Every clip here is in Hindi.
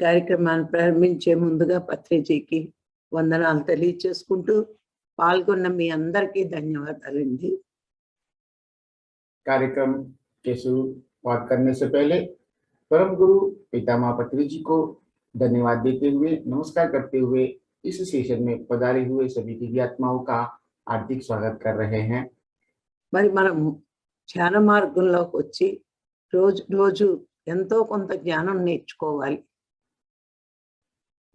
కార్యక్రమాన్ని ప్రారంభించే ముందుగా పత్రిజీకి వందనాలు తెలియచేసుకుంటూ పాల్గొన్న మీ అందరికీ ధన్యవాదాలండి. कार्यक्रम के शुरुआत करने से पहले परम गुरु पितामह पत्री जी को धन्यवाद देते हुए नमस्कार करते हुए इस सेशन में पधारे हुए सभी दिव्यात्माओं का हार्दिक स्वागत कर रहे हैं। మరి మనము ధ్యాన మార్గంలోకి వచ్చి రోజు ఎంతో కొంత జ్ఞానం నేర్చుకోవాలి.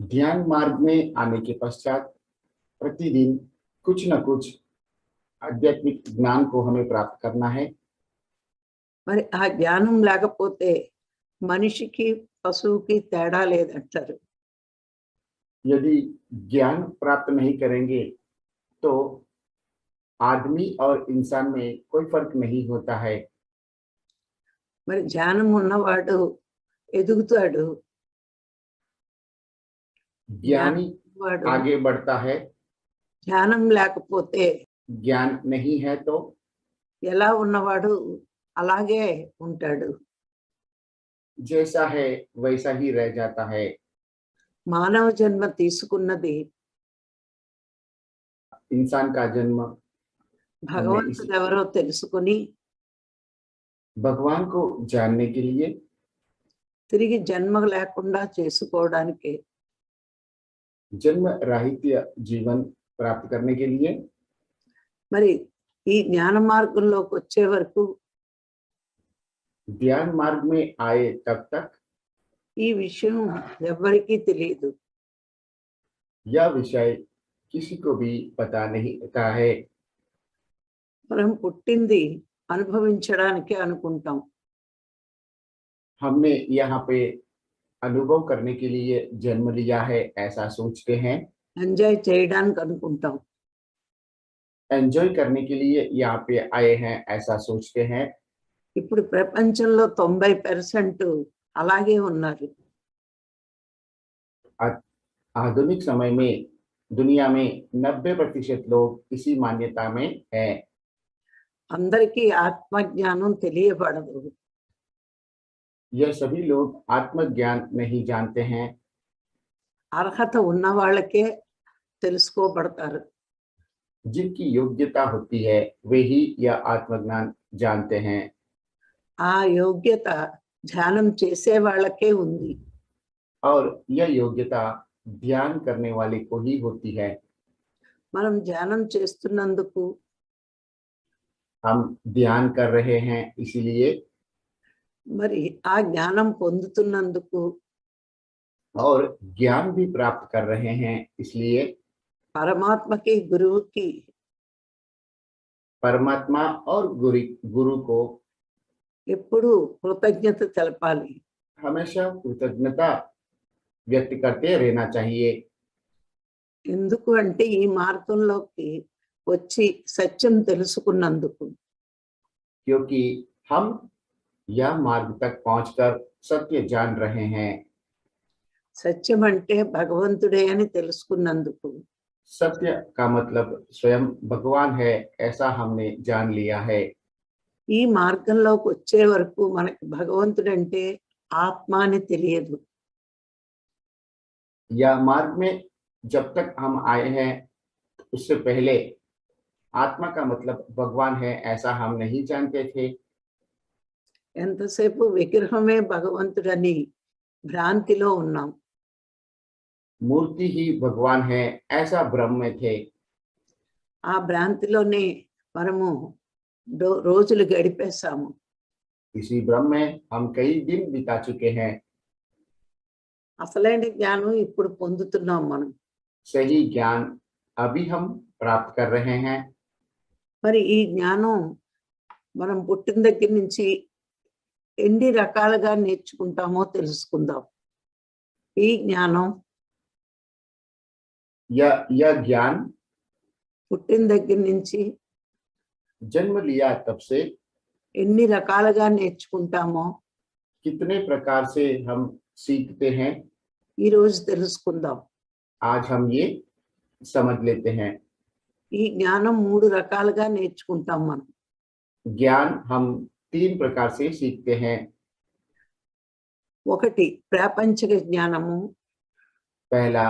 ध्यान मार्ग में आने के पश्चात प्रतिदिन कुछ न कुछ आध्यात्मिक ज्ञान को हमें प्राप्त करना है। మరి ఆ జ్ఞానం లేకపోతే మనిషికి పశువుకి తేడా లేదంటారు. यदि ज्ञान प्राप्त नहीं करेंगे तो आदमी और इंसान में कोई फर्क नहीं होता है। మరి జ్ఞానం ఉన్నవాడు ఎదుగుతాడు, ज्ञानी आगे बढ़ता है। జ్ఞానం లేకపోతే ज्ञान नहीं है तो ఎలా ఉన్నవాడు అలాగే ఉంటాడు. जैसा है वैसा ही रह जाता है। మానవ జన్మ తీసుకున్నది इंसान का जन्म భగవంతుడు ఎవరో తెలుసుకుని भगवान को जानने के लिए, తిరిగి జన్మ లేకుండా చేసుకోవడానికి, जन्म राहित्य जीवन प्राप्त करने के लिए। మరి ఈ జ్ఞాన మార్గంలోకి వచ్చే వరకు ध्यान मार्ग में आए तब तक ఈ విషయం ఎవరికీ తెలియదు. यह विषय किसी को भी पता नहीं रहता है। మనం పుట్టింది అనుభవించడానికి అనుకుంటాం. हमने यहाँ पे अनुभव करने के लिए जन्म लिया है ऐसा सोचते हैं। ఎంజాయ్ చేయడానికి అనుకుంటాం. एंजॉय करने के लिए यहाँ पे आए हैं ऐसा सोचते हैं। ఇప్పుడు ప్రపంచంలో 90% అలాగే ఉన్నారు. आधुनिक समय में दुनिया में 90% लोग इसी मान्यता में हैं। అందరికీ ఆత్మజ్ఞానం తెలియబడదు. यह सभी लोग आत्मज्ञान नहीं जानते हैं। అర్హత ఉన్న వాళ్ళకే తెలుసుకోబడతారు. जिनकी योग्यता होती है वे ही यह आत्मज्ञान जानते हैं। ఆ యోగ్యత ధ్యానం చేసే వాళ్ళకే ఉంది. और यह योग्यता ध्यान करने वाले को ही होती है। మనం ధ్యానం చేస్తున్నందుకు, हम ध्यान कर रहे हैं इसीलिए, మరి ఆ జ్ఞానం పొందుతున్నందుకు और ज्ञान भी प्राप्त कर रहे हैं इसलिए పరమాత్మకి గురువుకి परमात्मा और गुरु को ఎప్పుడు కృతజ్ఞత తెలపాలి. हमेशा कृतज्ञता व्यक्त करते रहना चाहिए। ఎందుకు అంటే ఈ మార్గంలోకి వచ్చి సత్యం తెలుసుకున్నందుకు. क्योंकि हम यह मार्ग तक पहुंचकर सत्य जान रहे हैं। సత్యం అంటే భగవంతుడే అని తెలుసుకున్నందుకు. सत्य का मतलब स्वयं भगवान है ऐसा हमने जान लिया है। ఈ మార్గంలోకి వచ్చే వరకు మనకి భగవంతుడు అంటే ఆత్మ అని తెలియదు. यह मार्ग में जब तक हम आए हैं उससे पहले आत्मा का मतलब भगवान है ऐसा हम नहीं जानते थे। ఎంతసేపు విగ్రహమే భగవంతుడని భ్రాంతిలో ఉన్నాం. मूर्ति ही भगवान है ऐसा भ्रम में थे। ఆ భ్రాంతిలోనే మనము రోజులు గడిపేశాము. इसी भ्रम में हम कई दिन बिता चुके हैं। అసలైన జ్ఞానం ఇప్పుడు పొందుతున్నాం మనం. सही ज्ञान अभी हम प्राप्त कर रहे हैं। మరి ఈ జ్ఞానం మనం పుట్టిన దగ్గర నుంచి ఎన్ని రకాలుగా నేర్చుకుంటామో తెలుసుకుందాం. ఈ జ్ఞానం यह ज्ञान పుట్టిన దగ్గర నుంచి जन्म लिया तब से ఎన్ని రకాలుగా నేర్చుకుంటామో कितने प्रकार से हम सीखते हैं ఈ రోజు తెలుసుకుందాం. आज हम ये समझ लेते हैं। ఈ జ్ఞానం 3 రకాలుగా నేర్చుకుంటాం మనం. ज्ञान हम 3 प्रकार से सीखते हैं। ఒకటి ప్రాపంచిక జ్ఞానము, पहला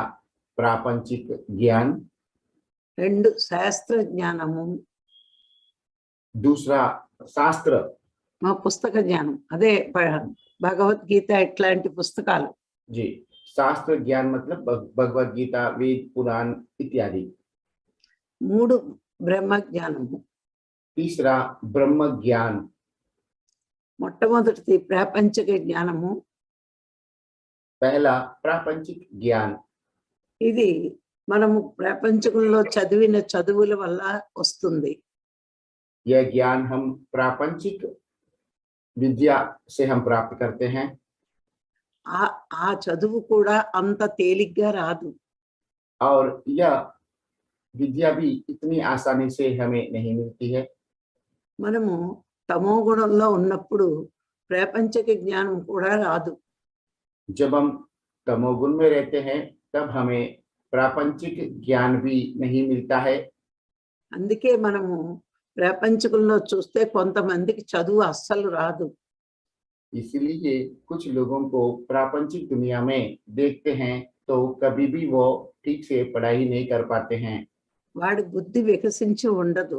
प्रापंचिक ज्ञान, రెండు శాస్త్ర జ్ఞానము, दूसरा शास्त्र, మా పుస్తక జ్ఞానం అదే భగవద్గీత ఇట్లాంటి పుస్తకాలు, जी शास्त्र ज्ञान मतलब भगवत गीता, वेद, पुराण इत्यादि। మూడు బ్రహ్మ జ్ఞానము, तीसरा ब्रह्म ज्ञान, మొట్టమొదటిది ప్రాపంచిక జ్ఞానము. पहला प्रापंचिक ज्ञान, ఇది మనము ప్రపంచంలో చదివిన చదువుల వల్ల వస్తుంది. यह ज्ञान हम प्रापंचिक विद्या से हम प्राप्त करते हैं। ఆ చదువు కూడా అంత తేలిగ్గా రాదు. और यह विद्या भी इतनी आसानी से हमें नहीं मिलती है। మనము తమో గుణంలో ఉన్నప్పుడు ప్రాపంచిక జ్ఞానం కూడా రాదు. जब हम तमोगुण में रहते हैं तब हमें प्रापंचिक ज्ञान भी नहीं मिलता है। అందుకే మనము ప్రపంచంలో చూస్తే కొంతమందికి చదువు అస్సలు రాదు. इसलिए कुछ लोगों को प्रापंचिक दुनिया में देखते हैं तो कभी भी वो ठीक से पढ़ाई नहीं कर पाते हैं, వాడి బుద్ధి వికసించి ఉండదు.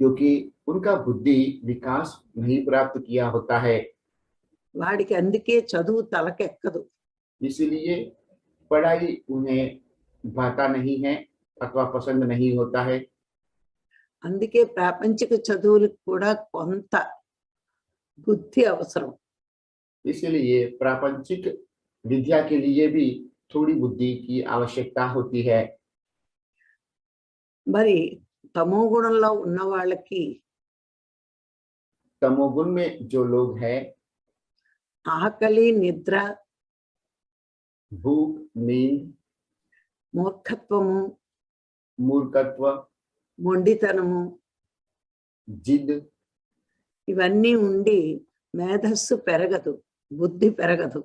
क्योंकि उनका बुद्धि विकास नहीं प्राप्त किया होता है। వాడికి అందుకే చదువు తలకెక్కదు. इसलिए पढ़ाई उन्हें भाता नहीं है अथवा पसंद नहीं होता है। అందుకే ప్రాపంచిక చదువులకు కూడా కొంత బుద్ధి అవసరం. इसलिए प्रापंचिक विद्या के लिए भी थोड़ी बुद्धि की आवश्यकता होती है। మరి తమో గుణంలో ఉన్న వాళ్ళకి तमोगुण में जो लोग हैं, ఆకలి, నిద్ర, भूख, नींद, మూర్ఖత్వము, मूर्खत्व, మొండితనము जिद, ఇవన్నీ ఉండి మేధస్సు పెరగదు, బుద్ధి పెరగదు.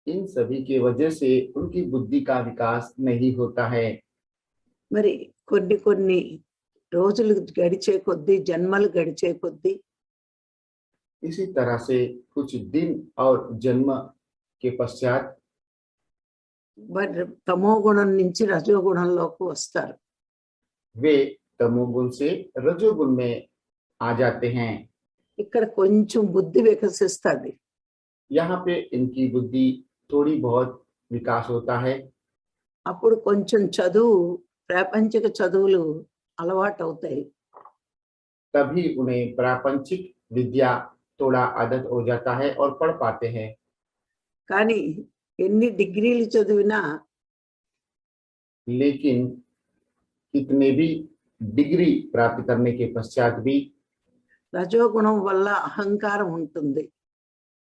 इन सभी के वजह से उनकी बुद्धि का विकास नहीं होता है। మరి కొన్ని కొన్ని రోజులు గడిచే కొద్దీ, జన్మలు గడిచే కొద్దీ इसी तरह से कुछ दिन और जन्म के पश्चात మరి తమో గుణం నుంచి రజో గుణంలోకి వస్తారు. वे तमोगुण से रजोगुण में आ जाते हैं। ఇక్కడ కొంచెం బుద్ధి వికసిస్తుంది. यहाँ पे इनकी बुद्धि थोड़ी बहुत विकास होता है। అప్పుడు కొంచెం చదువు, ప్రాపంచిక చదువులు అలవాటు అవుతాయి. तभी उन्हें प्रापंचिक विद्या थोड़ा आदत हो जाता है और पढ़ पाते हैं। కానీ ఎన్ని డిగ్రీలు చదివినా लेकिन कितने भी डिग्री प्राप्त करने के पश्चात भी రజోగుణం వల్ల అహంకారం ఉంటుంది.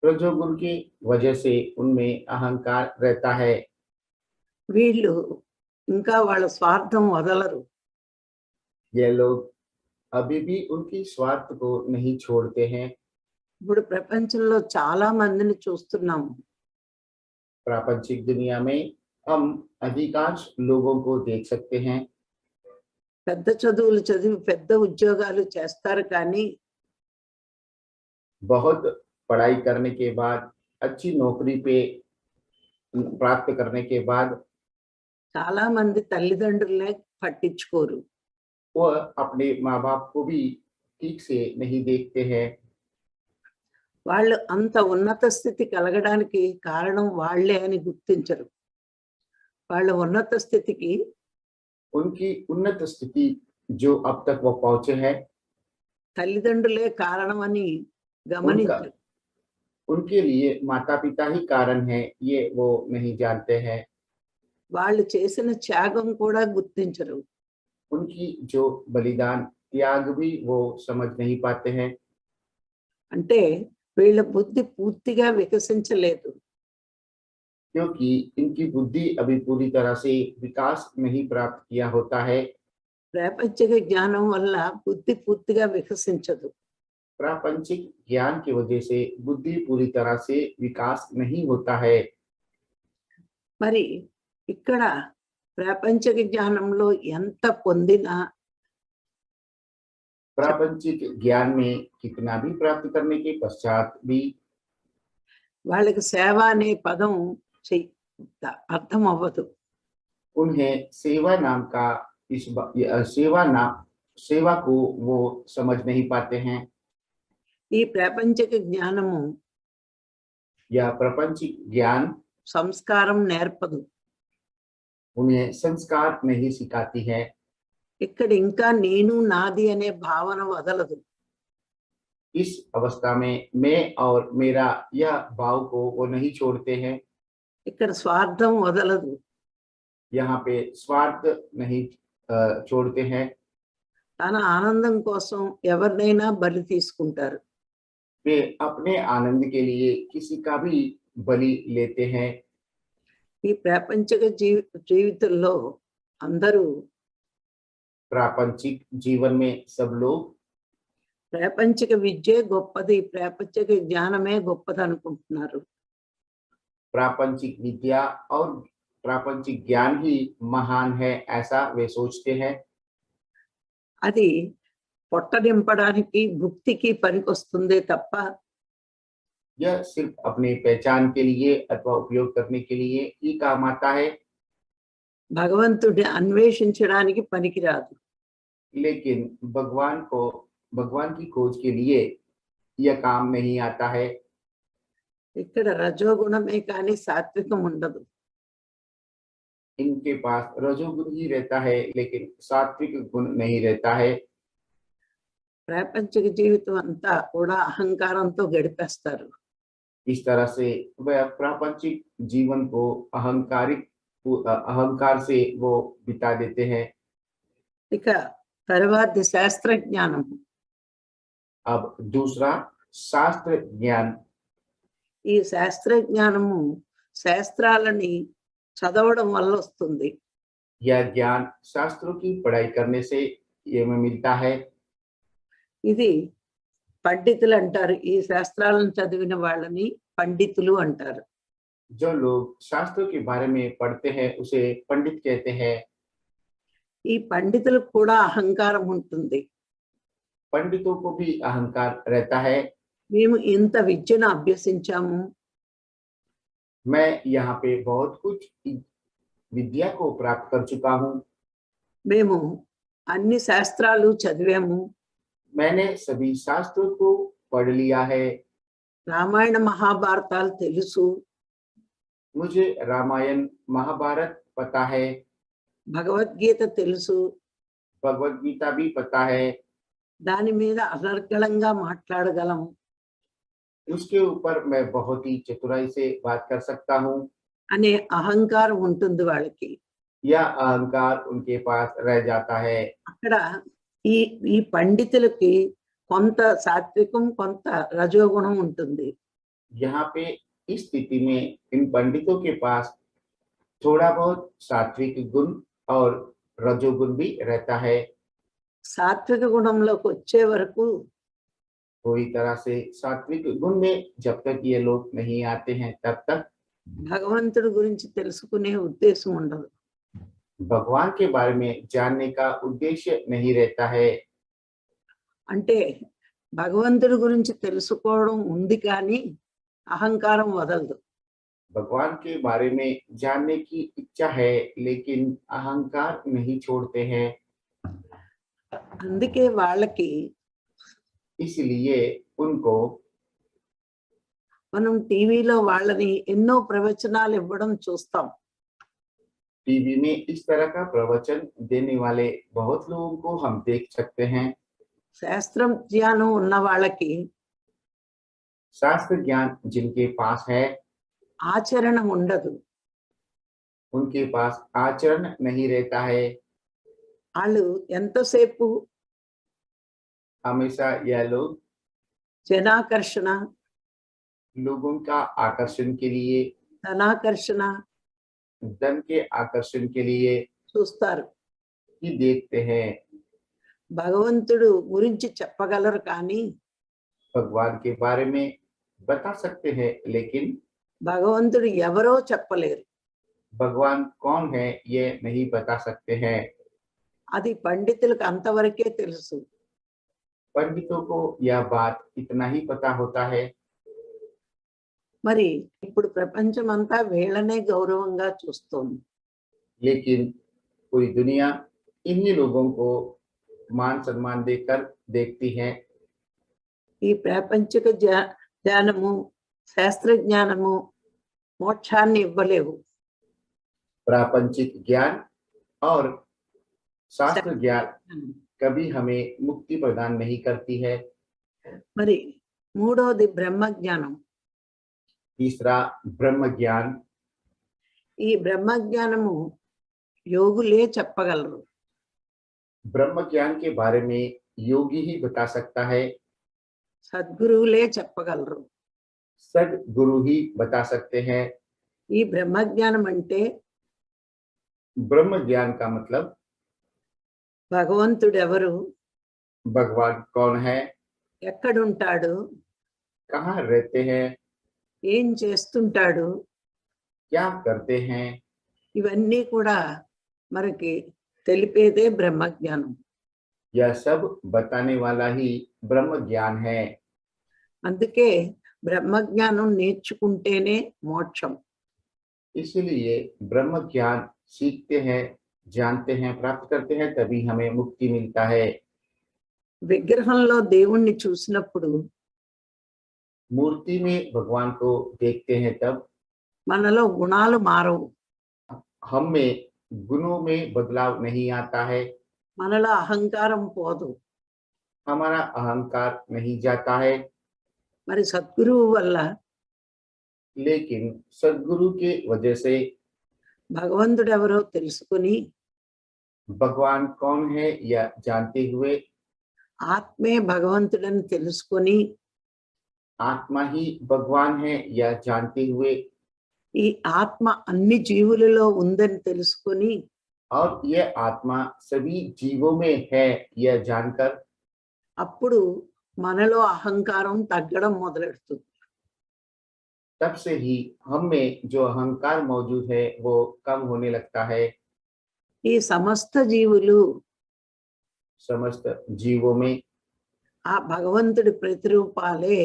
रजोगुण की वजह से उनमें अहंकार रहता है। వీళ్ళు ఇంకా వాళ్ళ స్వార్థం వదలరు. ये लोग अभी भी उनकी स्वार्थ को नहीं छोड़ते हैं। ఇప్పుడు ప్రపంచంలో చాలా మందిని చూస్తున్నాము. प्रापंचिक दुनिया में हम अधिकांश लोगों को देख सकते हैं। పెద్ద చదువులు చదివి పెద్ద ఉద్యోగాలు చేస్తారు, కానీ बहुत पढ़ाई करने के बाद, अच्छी नौकरी पे प्राप्त करने के बाद చాలా మంది తల్లిదండ్రులనే పట్టించుకోరు. वह अपने माँ बाप को भी ठीक से नहीं देखते हैं। వాళ్ళు అంత ఉన్నత స్థితి కలగడానికి కారణం వాళ్ళే అని గుర్తించరు. వాళ్ళ ఉన్నత స్థితికి उनकी उन्नत स्थिति जो अब तक वो पहुंचे हैं, తల్లిదండ్రులే కారణం అని గమనించరు. उनके लिए माता पिता ही कारण है, ये वो नहीं जानते हैं। వాళ్ళు చేసిన త్యాగం కూడా గుర్తించరు. उनकी जो बलिदान त्याग भी वो समझ नहीं पाते हैं। అంటే వీళ్ళ బుద్ధి పూర్తిగా వికసించలేదు. क्योंकि इनकी बुद्धि अभी पूरी तरह से विकास नहीं प्राप्त किया होता है। ప్రాపంచిక జ్ఞానం వల్ల బుద్ధి పూర్తిగా వికసించదు. प्रापंचिक ज्ञान की वजह से बुद्धि पूरी तरह से विकास नहीं होता है। మరి ఇక్కడ ప్రాపంచిక జ్ఞానంలో ఎంత పొందినా प्रापंचिक ज्ञान में कितना भी प्राप्त करने के पश्चात भी వాళ్ళకి సేవ అనే పదం అర్థం అవ్వదు. उन्हें सेवा नाम का सेवा को वो समझ नहीं पाते हैं। ఈ ప్రాపంచిక జ్ఞానము यह प्रपंचिक ज्ञान సంస్కారం నేర్పదు. उन्हें संस्कार नहीं सिखाती है। ఇక్కడ ఇంకా నేను నాది అనే భావన వదలదు. इस अवस्था में मैं और मेरा यह भाव को वो नहीं छोड़ते हैं। ఇక్కడ స్వార్థం వదలదు. यहाँ पे स्वार्थ नहीं छोड़ते हैं। తన ఆనందం కోసం ఎవరినైనా బలి తీసుకుంటారు. वे अपने आनंद के लिए किसी का भी बलि लेते हैं। ఈ ప్రాపంచిక జీవితంలో అందరూ प्रापंचिक जीवन में सब लोग ప్రాపంచిక విద్యే గొప్పది, ప్రాపంచిక జ్ఞానమే గొప్పది అనుకుంటున్నారు. प्रापंचिक विद्या और प्रापंचिक ज्ञान ही महान है, ऐसा वे सोचते हैं। అది పొట్ట నింపడానికి భుక్తికి పనికొస్తుందే తప్ప यह सिर्फ अपने पहचान के लिए अथवा उपयोग करने के लिए ही काम आता है, భగవంతుడిని అన్వేషించడానికి పనికిరాదు. लेकिन भगवान की खोज के लिए यह काम नहीं आता है। ఇక్కడ రజోగుణమే కానీ సాత్వికం ఉండదు. इनके पास रजोगुण ही रहता है, लेकिन सात्विक गुण नहीं रहता है। ప్రాపంచిక జీవితం అంతా కూడా అహంకారంతో గడిపేస్తారు. इस तरह से वह प्रापंचिक जीवन को अहंकार से वो बिता देते हैं। ఇక తర్వాతి శాస్త్ర జ్ఞానం. अब दूसरा शास्त्र ज्ञान। ఈ శాస్త్ర జ్ఞానము శాస్త్రాలని చదవడం వల్ల వస్తుంది. यह ज्ञान शास्त्रों की पढ़ाई करने से ये में मिलता है। ఇది పండితులు అంటారు. ఈ శాస్త్రాలను చదివిన వాళ్ళని పండితులు అంటారు. जो लोग शास्त्रों के बारे में पढ़ते हैं उसे पंडित कहते हैं। ఈ పండితులకు కూడా అహంకారం ఉంటుంది. पंडितों को भी अहंकार रहता है। మేము ఇంత విద్యను అభ్యసించాము, मैं यहाँ पे बहुत कुछ विद्या को प्राप्त कर चुका हूँ, మేము అన్ని శాస్త్రాలు చదివాము, मैंने सभी शास्त्रों को पढ़ लिया है, రామాయణ మహాభారతాలు తెలుసు, मुझे रामायण महाभारत पता है, భగవద్గీత తెలుసు, भगवत गीता भी पता है, దాని మీద అనర్గళంగా మాట్లాడగలం. उसके ऊपर मैं बहुत ही चतुराई से बात कर सकता हूँ, అనే అహంకారం ఉంటుంది వాళ్ళకి. यह अहंकार उनके पास रह जाता है। అక్కడ ఈ ఈ పండితులకి కొంత సాత్వికం కొంత రజోగుణం ఉంటుంది. यहाँ पे इस स्थिति में इन पंडितों के पास थोड़ा बहुत सात्विक गुण और रजोगुण भी रहता है। సాత్విక గుణంలోకి వచ్చే వరకు पूरी तरह से सात्विक गुण में जब तक ये लोग नहीं आते हैं तब तक భగవంతుడి గురించి తెలుసుకునే ఉద్దేశం ఉండదు. भगवान के बारे में जानने का उद्देश्य नहीं रहता है। అంటే భగవంతుడి గురించి తెలుసుకోవడం ఉంది కానీ అహంకారం వదలదు. भगवान के बारे में जानने की इच्छा है, लेकिन अहंकार नहीं छोड़ते हैं। అందుకే వాళ్ళకి इसलिए उनको మనం టీవీలో వాళ్ళని ఎన్నో ప్రవచనాలు ఇవ్వడం చూస్తాం. टीवी में इस तरह का प्रवचन देने वाले बहुत लोगों को हम देख सकते हैं। శాస్త్రం జ్ఞానం ఉన్న వాళ్ళకి शास्त्र ज्ञान जिनके पास है ఆచరణ ఉండదు. उनके पास आचरण नहीं रहता है। వాళ్ళు ఎంతసేపు हमेशा यह लोग జనాకర్షణ, लोगों का आकर्षण के लिए, ధనాకర్షణ धन के आकर्षण के लिए చూస్తారు. ही देखते हैं। భగవంతుడు గురించి చెప్పగలరు కానీ भगवान के बारे में बता सकते हैं, लेकिन భగవంతుడు ఎవరో చెప్పలేరు. भगवान कौन है ये नहीं बता सकते हैं। అది పండితులకు అంతవరకే తెలుసు. पंडितों को यह बात इतना ही पता होता है। మరి ఇప్పుడు ప్రపంచమంతా వీళ్ళనే గౌరవంగా చూస్తోంది. लेकिन पूरी दुनिया इन्हीं लोगों को मान सम्मान देकर देखती है। ఈ ప్రాపంచిక జ్ఞానము, శాస్త్ర జ్ఞానము మోక్షాన్ని ఇవ్వలేవు. प्रापंचिक ज्ञान और शास्त्र ज्ञान कभी हमें मुक्ति प्रदान नहीं करती है। మరి మూడోది బ్రహ్మ జ్ఞానం. तीसरा ब्रह्म ज्ञान। ఈ బ్రహ్మ జ్ఞానము యోగులే చెప్పగలరు. ब्रह्म ज्ञान के बारे में योगी ही बता सकता है, సద్గురువులే చెప్పగలరు. सद्गुरु ही बता सकते हैं। ఈ బ్రహ్మ జ్ఞానం అంటే ब्रह्म ज्ञान का मतलब భగవంతుడు ఎవరు, भगवान कौन है, ఎక్కడుంటాడు, कहाँ रहते हैं, ఏం చేస్తుంటాడు, क्या करते हैं, ఇవన్నీ కూడా మనకి తెలిపేదే బ్రహ్మ జ్ఞానం. यह सब बताने वाला ही ब्रह्म ज्ञान है। అందుకే బ్రహ్మ జ్ఞానం నేర్చుకుంటేనే మోక్షం. इसलिए ब्रह्म ज्ञान सीखते हैं, जानते हैं, प्राप्त करते हैं, तभी हमें मुक्ति मिलता है। విగ్రహంలో దేవుణ్ణి చూసినప్పుడు मूर्ति में भगवान को देखते हैं तब మనలో గుణాలు మారవు, हम में गुणों में बदलाव नहीं आता है, మనలో అహంకారం పోదు. हमारा अहंकार नहीं जाता है। మరి సద్గురువు వల్ల लेकिन सद्गुरु के वजह से భగవంతుడు ఎవరో తెలుసుకుని भगवान कौन है यह जानते हुए, ఆత్మే భగవంతుడని తెలుసుకొని आत्मा ही भगवान है यह जानते हुए, ఈ ఆత్మ అన్ని జీవులలో ఉందని తెలుసుకొని और यह आत्मा सभी जीवों में है यह जानकर అప్పుడు మనలో అహంకారం తగ్గడం మొదలెడుతుంది. तब से ही हम में जो अहंकार मौजूद है वो कम होने लगता है। ఈ సమస్త జీవులు समस्त जीवों में ఆ భగవంతుడి ప్రతిరూపాలే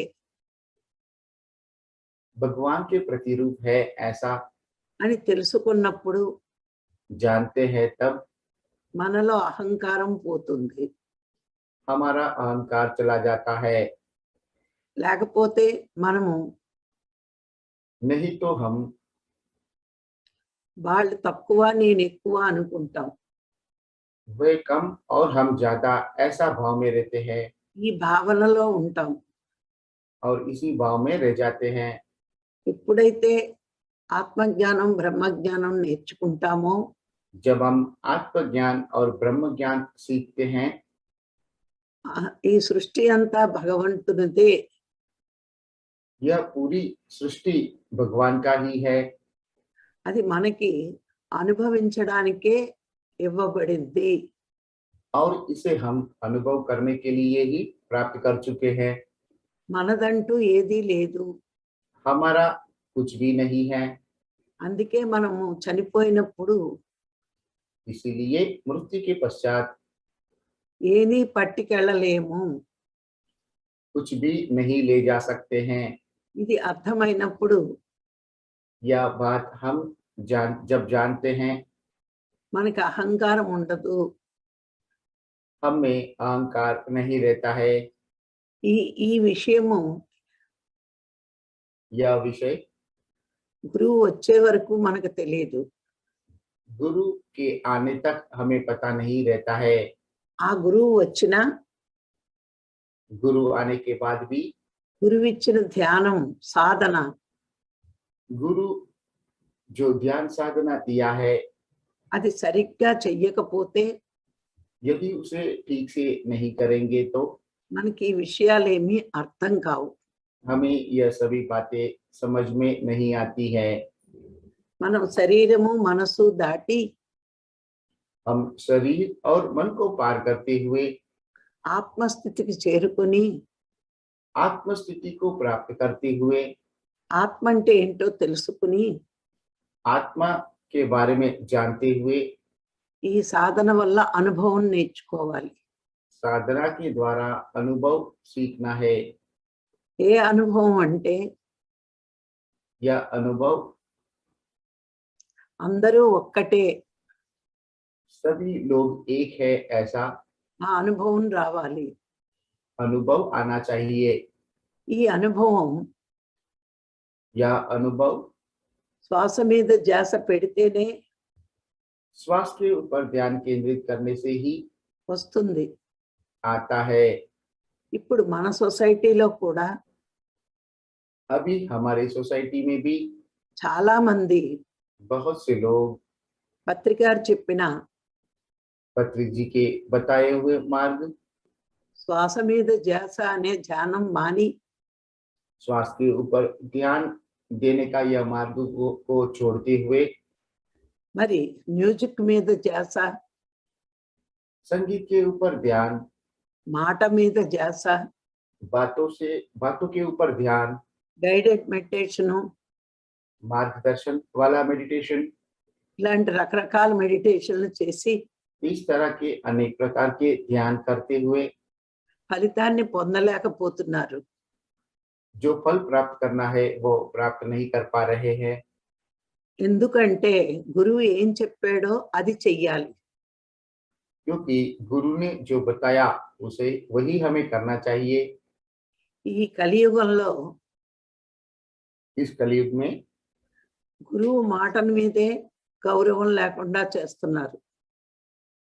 भगवान के प्रतिरूप है ऐसा అని తెలుసుకున్నప్పుడు जानते हैं तब మనలో అహంకారం పోతుంది. हमारा अहंकार चला जाता है। లేకపోతే మనము नहीं तो हम వాళ్ళు తక్కువ నేను ఎక్కువ అనుకుంటాం. वे कम और हम ज्यादा ऐसा भाव में रहते हैं ఈ భావనలో ఉంటాం. और इसी भाव में रह जाते हैं। ఎప్పుడైతే ఆత్మజ్ఞానం బ్రహ్మజ్ఞానం నేర్చుకుంటామో जब हम आत्मज्ञान और ब्रह्म ज्ञान सीखते हैं, ఈ సృష్టి అంతా భగవంతునిదే, यह पूरी सृष्टि भगवान का ही है, అది మనకి అనుభవించడానికే ఇవ్వబడింది. और इसे हम अनुभव करने के लिए ही प्राप्त कर चुके हैं। మనదంటూ ఏదీ లేదు. हमारा कुछ भी नहीं है, అందుకే మనము చనిపోయినప్పుడు इसीलिए मृत्यु के पश्चात ఏమీ పట్టుకెళ్ళలేము. कुछ भी नहीं ले जा सकते हैं। ఇది అర్థమైనప్పుడు यह बात हम जब जानते हैं, మనకి అహంకారం ఉండదు. हम में अहंकार नहीं रहता है। ఈ ఈ విషయము यह विषय గురువు వచ్చే వరకు మనకు తెలియదు. गुरु के आने तक हमें पता नहीं रहता है। ఆ గురువు వచ్చినా गुरु आने के बाद भी గురువిచ్చిన ధ్యానం సాధన गुरु जो ध्यान साधना दिया है, అది సరిగ్గా చెయ్యకపోతే यदि उसे ठीक से नहीं करेंगे तो మనకి ఈ విషయాలేమీ అర్థం కావు. हमें यह सभी बातें समझ में नहीं आती है। మనం శరీరము మనసు దాటి हम शरीर और मन को पार करते हुए ఆత్మస్థితికి చేరుకొని आत्म स्थिति को प्राप्त करते हुए ఆత్మ అంటే ఏంటో తెలుసుకుని आत्मा के बारे में जानते हुए ఈ సాధన వల్ల అనుభవం నేర్చుకోవాలి. साधना के द्वारा अनुभव सीखना है। ఏ అనుభవం అంటే या अनुभव, అందరూ ఒక్కటే सभी लोग एक है, ऐसा ఆ అనుభవం రావాలి. अनुभव आना चाहिए। ఈ అనుభవం यह अनुभव శ్వాస మీద ధ్యాస పెడితేనే श्वास के ऊपर ध्यान केंद्रित करने से ही వస్తుంది. आता है। ఇప్పుడు మన సొసైటీలో కూడా अभी हमारे सोसाइटी में भी చాలా మంది बहुत से लोग పత్రికారు చెప్పిన पत्री जी के बताए हुए मार्ग, శ్వాస మీద ధ్యాస అనే ధ్యానం మాని श्वास के ऊपर ध्यान देने का यह मार्ग को छोड़ते हुए మరి మ్యూజిక్ మీద ధ్యాస, संगीत के ऊपर ध्यान, మాట మీద ధ్యాస, बातों के ऊपर ध्यान, గైడెడ్ మెడిటేషను, मार्गदर्शन वाला मेडिटेशन, ఇలాంటి రకరకాల మెడిటేషన్లు చేసి इस तरह के अनेक प्रकार के ध्यान करते हुए ఫలితాన్ని పొందలేకపోతున్నారు. जो फल प्राप्त करना है वो प्राप्त नहीं कर पा रहे हैं। ఎందుకంటే గురువు ఏం చెప్పాడో అది చెయ్యాలి. क्योंकि गुरु ने जो बताया उसे वही हमें करना चाहिए। ఈ కలియుగంలో इस कलयुग में గురువు మాటల మీదే గౌరవం లేకుండా చేస్తున్నారు.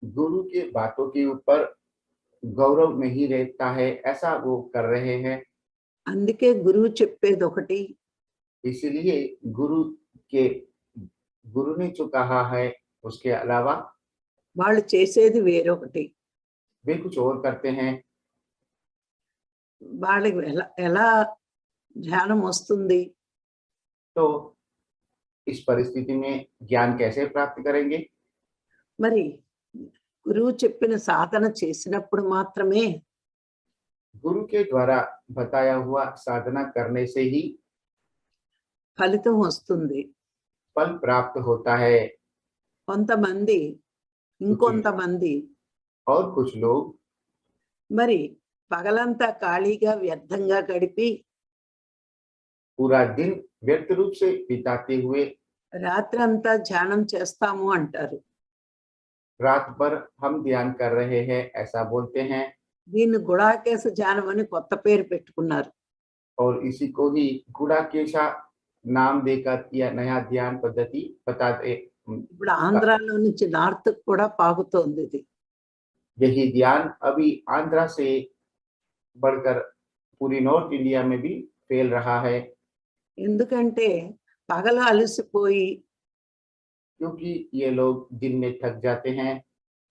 गुरु के बातों के ऊपर गौरव नहीं रहता है, ऐसा वो कर रहे हैं। అందుకే గురువు చెప్పేది ఒకటి, इसलिए गुरु ने जो कहा है उसके अलावा వాళ్ళు చేసేది వేరొకటి. वे कुछ और करते हैं। వాళ్ళకి ఎలా ఎలా ధ్యానం వస్తుంది? तो इस परिस्थिति में ज्ञान कैसे प्राप्त करेंगे? మరి గురువు చెప్పిన సాధన చేసినప్పుడు మాత్రమే गुरु के द्वारा बताया हुआ साधना करने से ही ఫలితం వస్తుంది. फल प्राप्त होता है। కొంతమంది ఇంకొంతమంది और कुछ लोग మరి పగలంతా ఖాళీగా వ్యర్థంగా గడిపి पूरा दिन व्यर्थ रूप से बिताते हुए రాత్రంతా ధ్యానం చేస్తాము అంటారు. रात भर हम ध्यान कर रहे हैं, ऐसा बोलते हैं। దీన్ని గుడాకేశ ధ్యానం అని కొత్త పేరు పెట్టుకున్నారు. और इसी को ही गुड़ाकेशा नाम देकर यह नया ध्यान पद्धति बताते। ఇప్పుడు ఆంధ్రాలో నుంచి నార్త్ కూడా పాకుతోంది ఇది. यही ध्यान अभी आंध्रा से बढ़कर पूरी नॉर्थ इंडिया में भी फैल रहा है। ఎందుకంటే పగలు అలసిపోయి क्योंकि ये लोग दिन में थक जाते हैं,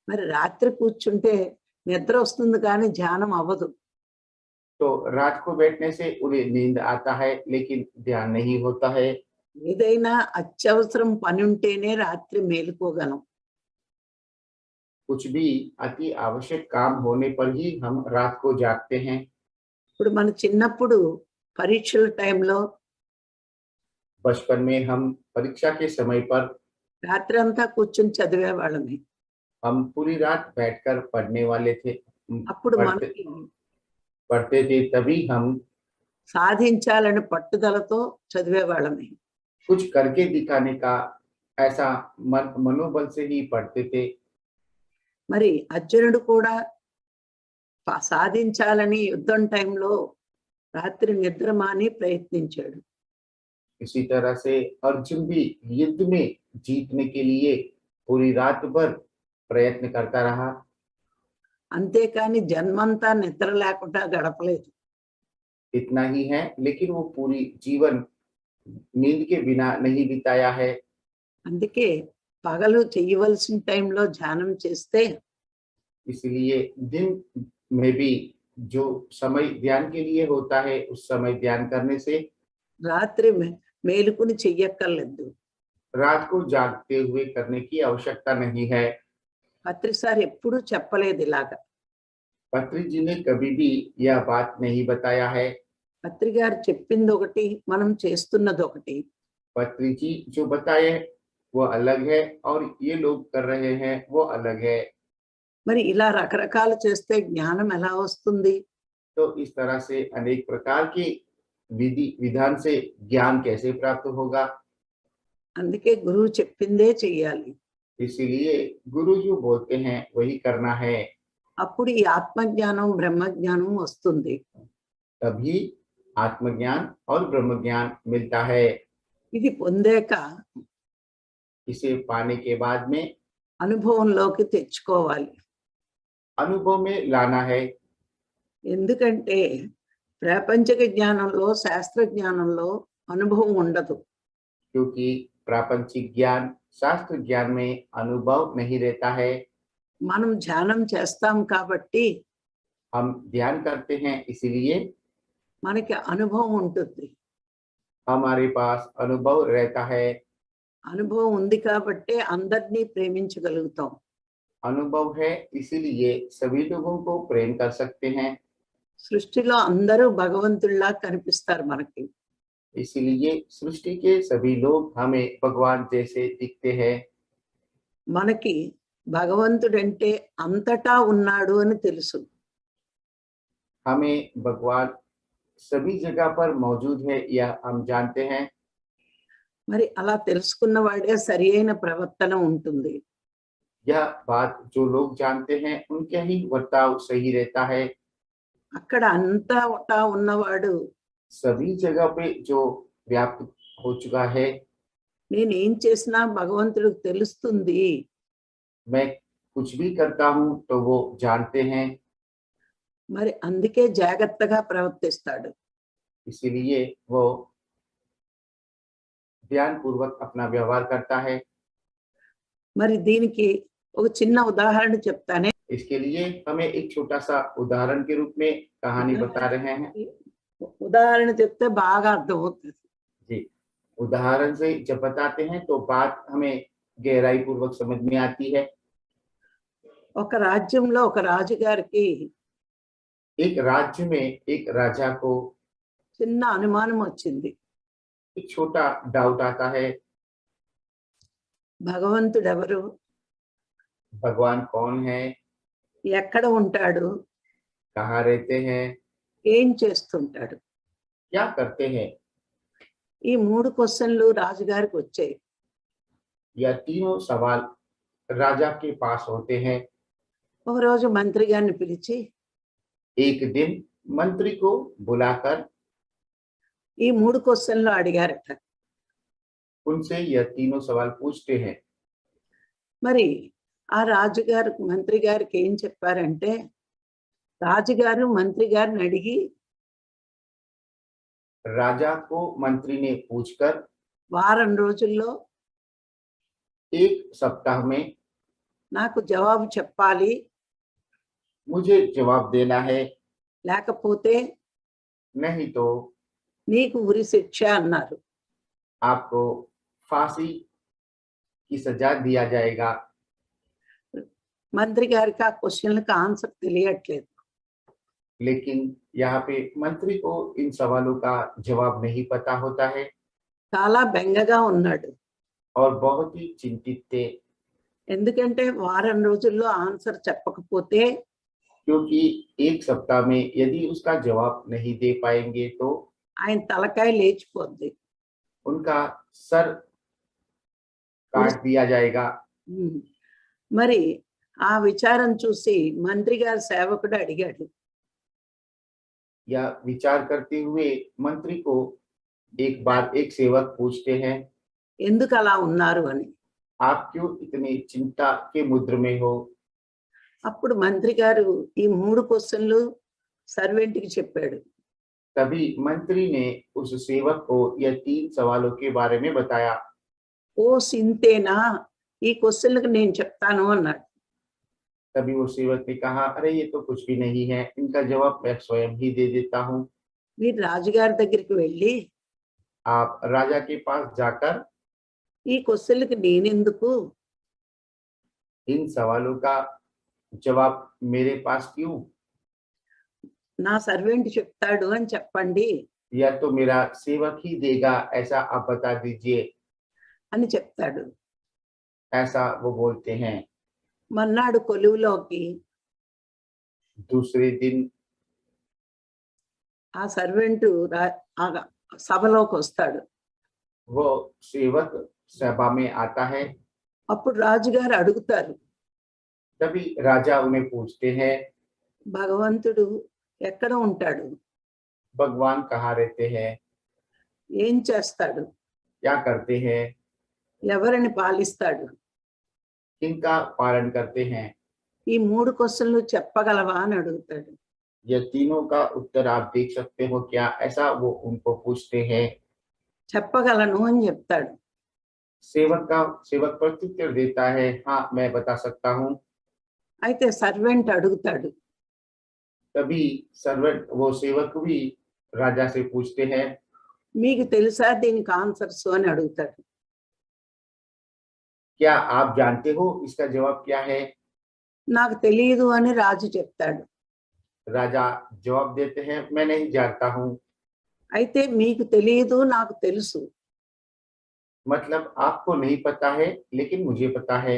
మరి రాత్రి కూర్చుంటే నిద్ర వస్తుంది కానీ ధ్యానం అవ్వదు. तो रात को बैठने से उन्हें नींद आता है लेकिन ध्यान नहीं होता है। ఏదైనా అత్యవసరం పని ఉంటేనే రాత్రి మేలుకోగలం. कुछ भी अति आवश्यक काम होने पर ही हम रात को जागते हैं। ఇప్పుడు మన చిన్నప్పుడు పరీక్షల టైంలో बचपन में हम परीक्षा के समय पर రాత్రి అంతా కూర్చుని చదివేవాళ్ళమే. हम पूरी रात बैठकर पढ़ने वाले थे। అప్పుడు पढ़ते మనకి पढ़ते थे तभी हम సాధించాలని పట్టుదలతో చదివేవాళ్ళమే. कुछ करके दिखाने का ऐसा मनोबल से ही पढ़ते थे। మరి అర్జునుడు కూడా సాధించాలని యుద్ధం టైంలో రాత్రి నిద్ర మాని ప్రయత్నించాడు. इसी तरह से अर्जुन भी युद्ध में जीतने के लिए पूरी रात भर प्रयत्न करता रहा। అంతేకాని జన్మంతా నిద్ర లేకుండా గడపలేదు. इतना ही है, लेकिन वो पूरी जीवन नींद के बिना नहीं बिताया है। అందుకే పగలు చేయవలసిన టైంలో ధ్యానం చేస్తే इसलिए दिन में भी जो समय ध्यान के लिए होता है उस समय ध्यान करने से రాత్రి మేలుకుని చెయ్యక్కర్లేదు. रात को जागते हुए करने की आवश्यकता नहीं है। పత్రి సార్ ఎప్పుడూ చెప్పలేదు ఇలాగా. पत्री जी ने कभी भी यह बात नहीं बताया है। పత్రి గారు చెప్పింది ఒకటి, మనం చేస్తున్నది ఒకటి. पत्री जी जो बताए वो अलग है और ये लोग कर रहे हैं वो अलग है। మరి ఇలా రకరకాలు చేస్తే జ్ఞానం ఎలా వస్తుంది? तो इस तरह से अनेक प्रकार की विधि विधान से ज्ञान कैसे प्राप्त होगा। అందుకే గురువు చెప్పిందే చెయ్యాలి. इसीलिए गुरु जो बोलते हैं वही करना है, అప్పుడు ఈ ఆత్మజ్ఞానం బ్రహ్మజ్ఞానం వస్తుంది. तभी आत्मज्ञान और ब्रह्म ज्ञान मिलता है। ఇది పొందాక इसे पाने के बाद में అనుభవంలోకి తెచ్చుకోవాలి. अनुभव में लाना है, ఎందుకంటే ప్రాపంచిక జ్ఞానంలో శాస్త్ర జ్ఞానంలో అనుభవం ఉండదు. क्योंकि प्रापंचिक ज्ञान शास्त्र ज्ञान में अनुभव नहीं रहता है। మనం ధ్యానం చేస్తాం కాబట్టి हम ध्यान करते हैं इसीलिए మనకి అనుభవం ఉంటుంది. हमारे पास अनुभव रहता है। అనుభవం ఉంది కాబట్టి అందరినీ ప్రేమించగలుగుతాం. अनुभव है इसीलिए सभी लोगों को प्रेम कर सकते हैं। సృష్టిలో అందరూ భగవంతుల్లా కనిపిస్తారు మనకి. इसीलिए सृष्टि के सभी लोग हमें भगवान जैसे दिखते हैं। మనకి భగవంతుడంటే అంతటా ఉన్నాడు అని తెలుసు. हमें भगवान सभी जगह पर मौजूद है यह हम जानते हैं। మరి అలా తెలుసుకున్న వాడే సరి అయిన ప్రవర్తన ఉంటుంది. यह बात जो लोग जानते हैं उनका ही वर्ताव सही रहता है। అక్కడ అంతటా ఉన్నవాడు सभी जगह पे जो व्याप्त हो चुका है, నేనేం చేసినా భగవంతుడికి తెలుస్తుంది. मैं कुछ भी करता हूँ तो वो जानते हैं। మరి అందుకే జాగ్రత్తగా ప్రవర్తిస్తాడు. इसीलिए वो ध्यान पूर्वक अपना व्यवहार करता है। మరి దీనికి ఒక చిన్న ఉదాహరణ చెప్తానే. इसके लिए हमें एक छोटा सा उदाहरण के रूप में कहानी बता रहे हैं। ఉదాహరణ చెప్తే బాగా అర్థమవుతుంది. जी, उदाहरण से जब बताते हैं तो बात हमें गहराई पूर्वक समझ में आती है। ఒక రాజ్యంలో ఒక రాజుగారికి एक राज्य में एक राजा को చిన్న అనుమానం వచ్చింది. एक छोटा डाउट आता है, భగవంతుడు ఎవరు, भगवान कौन है, ఎక్కడ ఉంటాడు, कहाँ रहते हैं, ఏం చేస్తుంటాడు. क्या करते हैं। ఈ 3 క్వశ్చన్లు రాజుగారికి వచ్చాయి. यह तीनों सवाल राजा के पास होते हैं। ఒక రోజు మంత్రి గారిని పిలిచి एक दिन मंत्री को बुलाकर ఈ 3 క్వశ్చన్లు అడిగారట. उनसे यह तीनों सवाल पूछते हैं। మరి ఆ రాజుగారు మంత్రి గారికి ఏం చెప్పారంటే, రాజుగారు మంత్రి గారిని అడిగి राजा को मंत्री ने पूछकर వారం రోజుల్లో एक सप्ताह में నాకు జవాబు చెప్పాలి, मुझे जवाब देना है, లేకపోతే नहीं तो నీకు ఉరి శిక్ష అన్నారు. आपको फांसी की सजा दिया जाएगा। మంత్రి గారికి ఆ క్వశ్చన్లకు ఆన్సర్ తెలియట్లేదు. लेकिन यहाँ पे मंत्री को इन सवालों का जवाब नहीं पता होता है చాలా బెంగగా ఉన్నాడు. और बहुत ही चिंतित थे, ఎందుకంటే వారం రోజుల్లో ఆన్సర్ చెప్పకపోతే क्योंकि एक सप्ताह में यदि उसका जवाब नहीं दे पाएंगे तो ఆయన తలకాయ లేచిపోద్ది. उनका सर काट दिया जाएगा। ఉమ్. మరి ఆ విచారం చూసి మంత్రి గారి సేవకుడు అడిగాడు, यह विचार करते हुए मंत्री को एक बार एक सेवक पूछते हैं, ఎందుకు అలా ఉన్నారు అని. आप क्यों इतनी चिंता के मुद्र में हो। అప్పుడు మంత్రి గారు ఈ 3 క్వశ్చన్లు సర్వెంట్కి చెప్పాడు. तभी मंत्री ने उस सेवक को यह 3 सवालों के बारे में बताया। ఓ సింతేనా, ఈ క్వశ్చన్లకు నేను చెప్తాను అన్నాడు. तभी वो सेवक ने कहा, अरे ये तो कुछ भी नहीं है, इनका जवाब मैं स्वयं ही दे देता हूँ। మీరు రాజుగారి దగ్గరికి వెళ్ళి आप राजा के पास जाकर ఈ క్వశ్చన్లకు నేనెందుకు, इन सवालों का जवाब मेरे पास क्यों, నా సర్వెంట్ చెప్తాడు అని చెప్పండి या तो मेरा सेवक ही देगा ऐसा आप बता दीजिए, అని చెప్తాడు. ऐसा वो बोलते हैं। మన్నాడు కొలువులోకి दूसरे दिन ఆ సర్వెంట్ సభలోకి వస్తాడు. वो सेवक सभा में आता है। అప్పుడు రాజుగారు అడుగుతారు, तभी राजा उन्हें पूछते हैं, భగవంతుడు ఎక్కడ ఉంటాడు, भगवान कहाँ रहते हैं, ఏం చేస్తాడు, क्या करते हैं, ఎవరిని పాలిస్తాడు, किनका पालन करते हैं। ఈ 3 క్వశ్చన్లు చెప్పగలవా అని అడుగుతాడు. यह तीनों का उत्तर आप देख सकते हो क्या, ऐसा वो उनको पूछते हैं। చెప్పగలను అని చెప్తాడు. सेवक प्रत्युत्तर देता है, हाँ मैं बता सकता हूँ। అయితే సర్వెంట్ అడుగుతాడు, तभी सर्वेंट वो सेवक भी राजा से पूछते हैं, మీకు తెలుసా దీనికి ఆన్సర్స్ అని అడుగుతాడు. क्या आप जानते हो इसका जवाब क्या है। నాకు తెలియదు అని రాజు చెప్తాడు. राजा जवाब देते हैं, मैं नहीं जानता हूँ। అయితే మీకు తెలియదు నాకు తెలుసు, मतलब आपको नहीं पता है लेकिन मुझे पता है।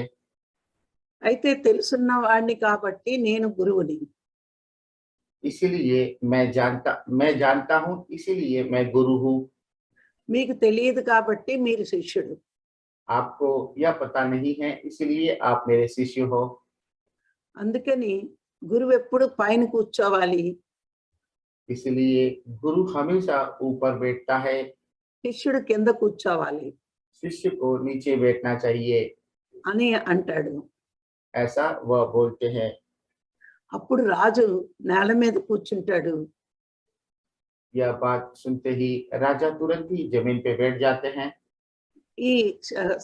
అయితే తెలుసున్న వాడిని కాబట్టి నేను గురువుని, इसीलिए मैं जानता हूँ, इसीलिए मैं गुरु हूँ। మీకు తెలియదు కాబట్టి మీరు శిష్యుడు. आपको यह पता नहीं है, इसलिए आप मेरे शिष्य हो। అందుకని గురువు ఎప్పుడు పైన కూర్చోవాలి, इसलिए गुरु हमेशा ऊपर बैठता है, శిష్యుడు కింద కూర్చోవాలి शिष्य को नीचे बैठना चाहिए, అని అంటాడు. ऐसा वह बोलते हैं। అప్పుడు రాజు నేల మీద కూర్చుంటాడు. यह बात सुनते ही राजा तुरंत ही जमीन पे बैठ जाते हैं ఈ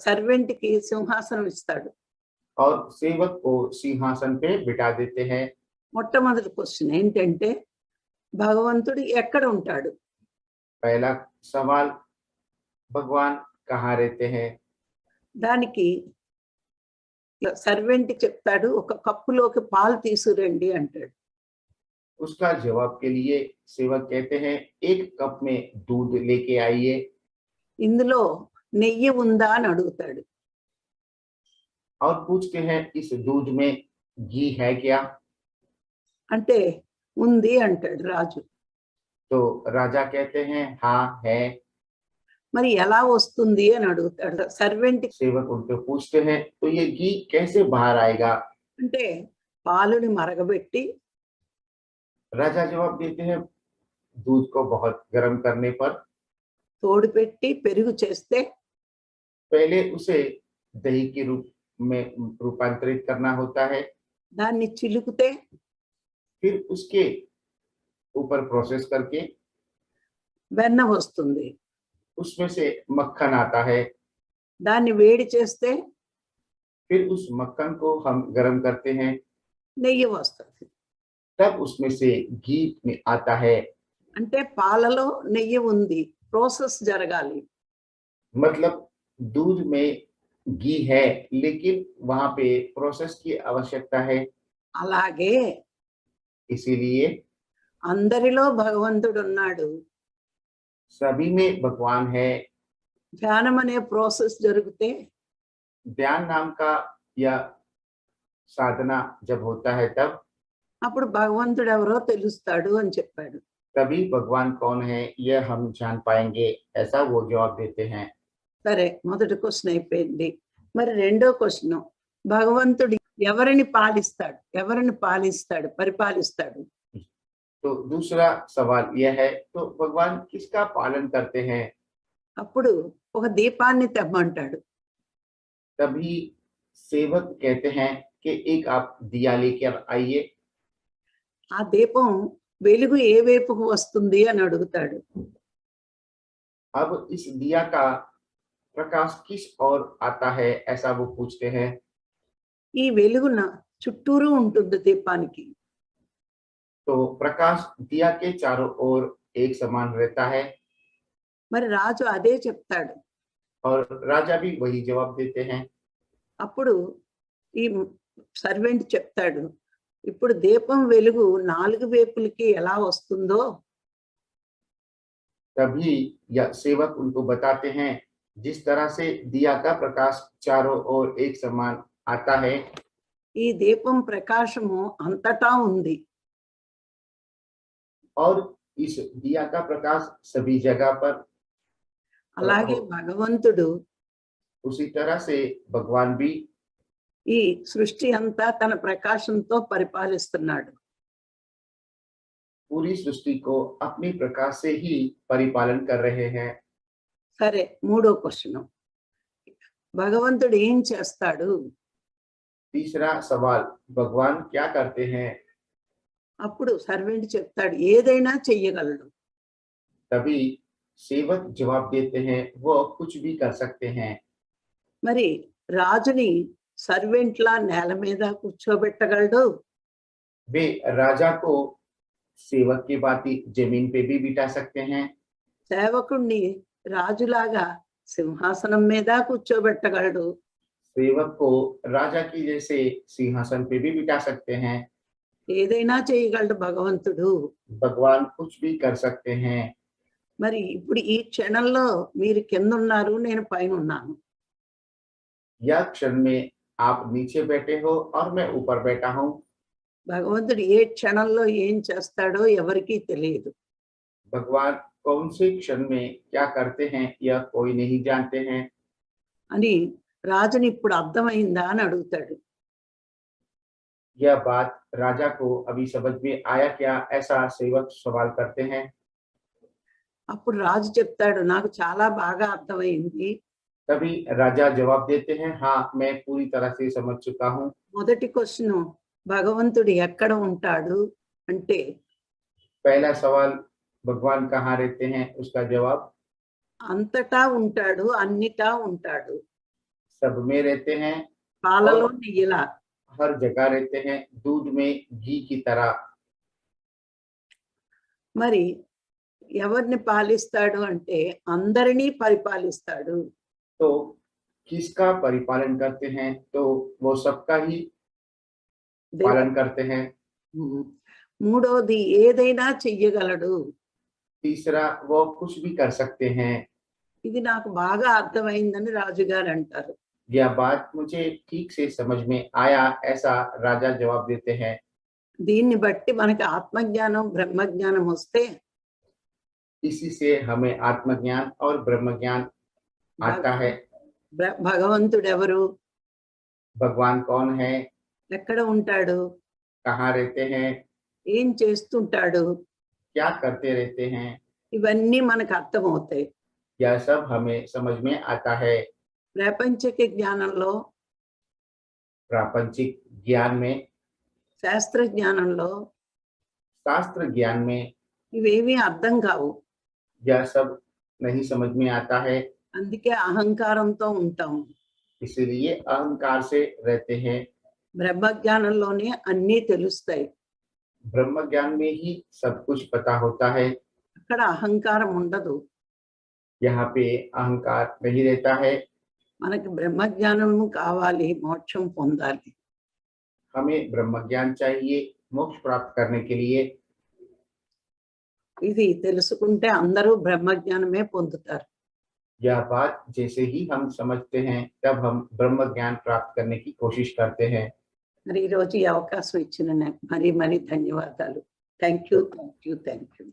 సర్వెంట్ కి సింహాసనం ఇస్తాడు. और सेवक को सिंहासन पे बिठा देते हैं। మొట్టమొదటి క్వశ్చన్ ఏంటంటే భగవంతుడు ఎక్కడ ఉంటాడు, पहला सवाल, भगवान कहाँ रहते हैं। దానికి సర్వెంట్ చెప్తాడు, ఒక కప్పులోకి పాలు తీసుకురండి అంటాడు. उसका जवाब के लिए सेवक कहते हैं, एक कप में दूध लेके आइए। ఇందులో నెయ్యి ఉందా అని అడుగుతాడు. और पूछते हैं, इस दूध में घी है क्या। అంటే ఉంది అంటాడు రాజు. तो राजा कहते हैं, हाँ है। మరి ఎలా వస్తుంది అని అడుగుతాడు సర్వెంట్. सेवक उनसे पूछते हैं, तो ये घी कैसे बाहर आएगा। అంటే పాలుని మరగబెట్టి राजा जवाब देते हैं, दूध को बहुत गर्म करने पर తోడు పెట్టి పెరుగు చేస్తే पहले उसे दही के रूप में रूपांतरित करना होता है, దాన్ని చిలుకుతే फिर उसके ऊपर प्रोसेस करके వెన్న వస్తుంది. उसमें से मक्खन आता है, దాన్ని వేడి చేస్తే फिर उस मक्खन को हम गर्म करते हैं, నెయ్యి వస్తుంది. तब उसमें से घी में आता है। అంటే పాలలో నెయ్యి ఉంది, ప్రాసెస్ జరగాలి. मतलब दूध में घी है लेकिन वहां पे प्रोसेस की आवश्यकता है। అలాగే इसीलिए అందరిలో భగవంతుడు ఉన్నాడు. सभी में भगवान है। ధ్యానం అనే ప్రాసెస్ జరిగితే ध्यान नाम का यह साधना जब होता है तब అప్పుడు భగవంతుడు ఎవరో తెలుస్తాడు అని చెప్పాడు. तभी भगवान कौन है यह हम जान पाएंगे, ऐसा वो जवाब देते हैं। సరే, మొదటి క్వశ్చన్ అయిపోయింది. మరి రెండో క్వశ్చన్, భగవంతుడు ఎవరిని పాలిస్తాడు పరిపాలిస్తాడు. तो दूसरा सवाल यह है, तो भगवान किसका पालन करते हैं। అప్పుడు ఒక దీపాన్ని తెమ్మంటాడు. तभी सेवक कहते हैं कि एक आप दिया लेकर आइए। ఆ దీపం వెలుగు ఏ వైపుకు వస్తుంది అని అడుగుతాడు. अब इस दिया का प्रकाश किस ओर आता है, ऐसा वो पूछते हैं। ఈ వెలుగున చుట్టూరు ఉంటుంది దీపానికి. तो प्रकाश दिया के चारों ओर एक समान रहता है। మరి రాజు అదే చెప్తాడు. और राजा भी वही जवाब देते हैं। అప్పుడు ఈ సర్వెంట్ చెప్తాడు, ఇప్పుడు దీపం వెలుగు 4 వైపులకి ఎలా వస్తుందో तभी यह सेवक उनको बताते हैं, जिस तरह से दिया का प्रकाश चारों ओर एक समान आता है, ఈ దీపం ప్రకాశము అంతటా ఉంది. और इस दिया का प्रकाश सभी जगह पर అలాగే భగవంతుడు उसी तरह से भगवान भी ఈ సృష్టి అంతా తన ప్రకాశంతో పరిపాలిస్తున్నాడు. पूरी सृष्टि को अपनी प्रकाश से ही परिपालन कर रहे हैं। సరే, మూడో క్వశ్చన్, భగవంతుడు ఏం చేస్తాడు? तीसरा सवाल, भगवान क्या करते हैं? అప్పుడు సర్వెంట్ చెప్తాడు, ఏదైనా చెయ్యగలడు. तभी सेवक जवाब देते हैं, वो कुछ भी कर सकते हैं। మరి రాజుని సర్వెంట్లా నేల మీద కూర్చోబెట్టగలడు. वे राजा को सेवक की भांति जमीन पे भी बिठा सकते हैं। సేవకుణ్ణి రాజులాగా సింహాసనం మీద కూర్చోబెట్టగలడు. सेवक को राजा की जैसे सिंहासन पे भी बिठा सकते हैं। ఏదైనా చేయగలడు భగవంతుడు. भगवान कुछ भी कर सकते हैं। మరి ఇప్పుడు ఈ క్షణంలో మీరు కింద ఉన్నారు, నేను పైన ఉన్నాను. यह क्षण में आप नीचे बैठे हो और मैं ऊपर बैठा हूँ। భగవంతుడు ఏ క్షణంలో ఏం చేస్తాడో ఎవరికీ తెలియదు. भगवान कौन से क्षण में क्या करते हैं यह कोई नहीं जानते हैं। అని రాజుని ఇప్పుడు అర్థమైందా అని అడుగుతాడు. यह बात राजा को अभी समझ में आया क्या, ऐसा सेवक सवाल करते हैं। అప్పుడు రాజు చెప్తాడు, నాకు చాలా బాగా అర్థమైంది. तभी राजा जवाब देते हैं, हाँ मैं पूरी तरह से समझ चुका हूँ। మొదటి క్వశ్చన్, భగవంతుడు ఎక్కడ ఉంటాడు అంటే, पहला सवाल, भगवान कहाँ रहते हैं, उसका जवाब అంతటా ఉంటాడు, అన్నిటా ఉంటాడు. सब में रहते हैं, పాలలో నెయ్యిలా. हर जगह रहते हैं, दूध में घी की तरह। మరి ఎవరిని పాలిస్తాడు అంటే అందరినీ పరిపాలిస్తాడు. तो किसका परिपालन करते हैं, तो वो सबका ही पालन करते हैं। మూడోది, ఏదైనా చెయ్యగలడు. तीसरा, वो कुछ भी कर सकते हैं। ఇది నాకు బాగా అర్థమైందని రాజుగారు అంటారు. यह बात मुझे ठीक से समझ में आया, ऐसा राजा जवाब देते हैं। దీన్ని బట్టి మనకి ఆత్మజ్ఞానం బ్రహ్మజ్ఞానం వస్తే इसी से हमें आत्मज्ञान और ब्रह्म ज्ञान आता है। భగవంతుడు ఎవరు, भगवान कौन है, ఎక్కడ ఉంటాడు, कहाँ रहते हैं, ఏం చేస్తుంటాడు, क्या करते रहते हैं, ఇవన్నీ మనకు అర్థమవుతాయి. यह सब हमें समझ में आता है। ప్రాపంచిక జ్ఞానంలో, प्रापंचिक ज्ञान में, శాస్త్ర జ్ఞానంలో शास्त्र ज्ञान में ఇవేమీ అర్థం కావు. यह सब नहीं समझ में आता है। అందుకే అహంకారంతో ఉంటాము. इसलिए अहंकार से रहते हैं। బ్రహ్మజ్ఞానంలోనే అన్నీ తెలుస్తాయి. ब्रह्म ज्ञान में ही सब कुछ पता होता है। అక్కడ అహంకారం ఉండదు. यहाँ पे अहंकार नहीं रहता है। మనకి బ్రహ్మజ్ఞానము కావాలి, మోక్షం పొందాలి. हमें ब्रह्म ज्ञान चाहिए मोक्ष प्राप्त करने के लिए। ఇది తెలుసుకుంటే అందరూ బ్రహ్మజ్ఞానమే పొందుతారు. यह बात जैसे ही हम समझते हैं तब हम ब्रह्म ज्ञान प्राप्त करने की कोशिश करते हैं। మరి ఈ రోజు ఈ అవకాశం ఇచ్చిన నాకు మరీ మరీ ధన్యవాదాలు. Thank you, thank you, thank you.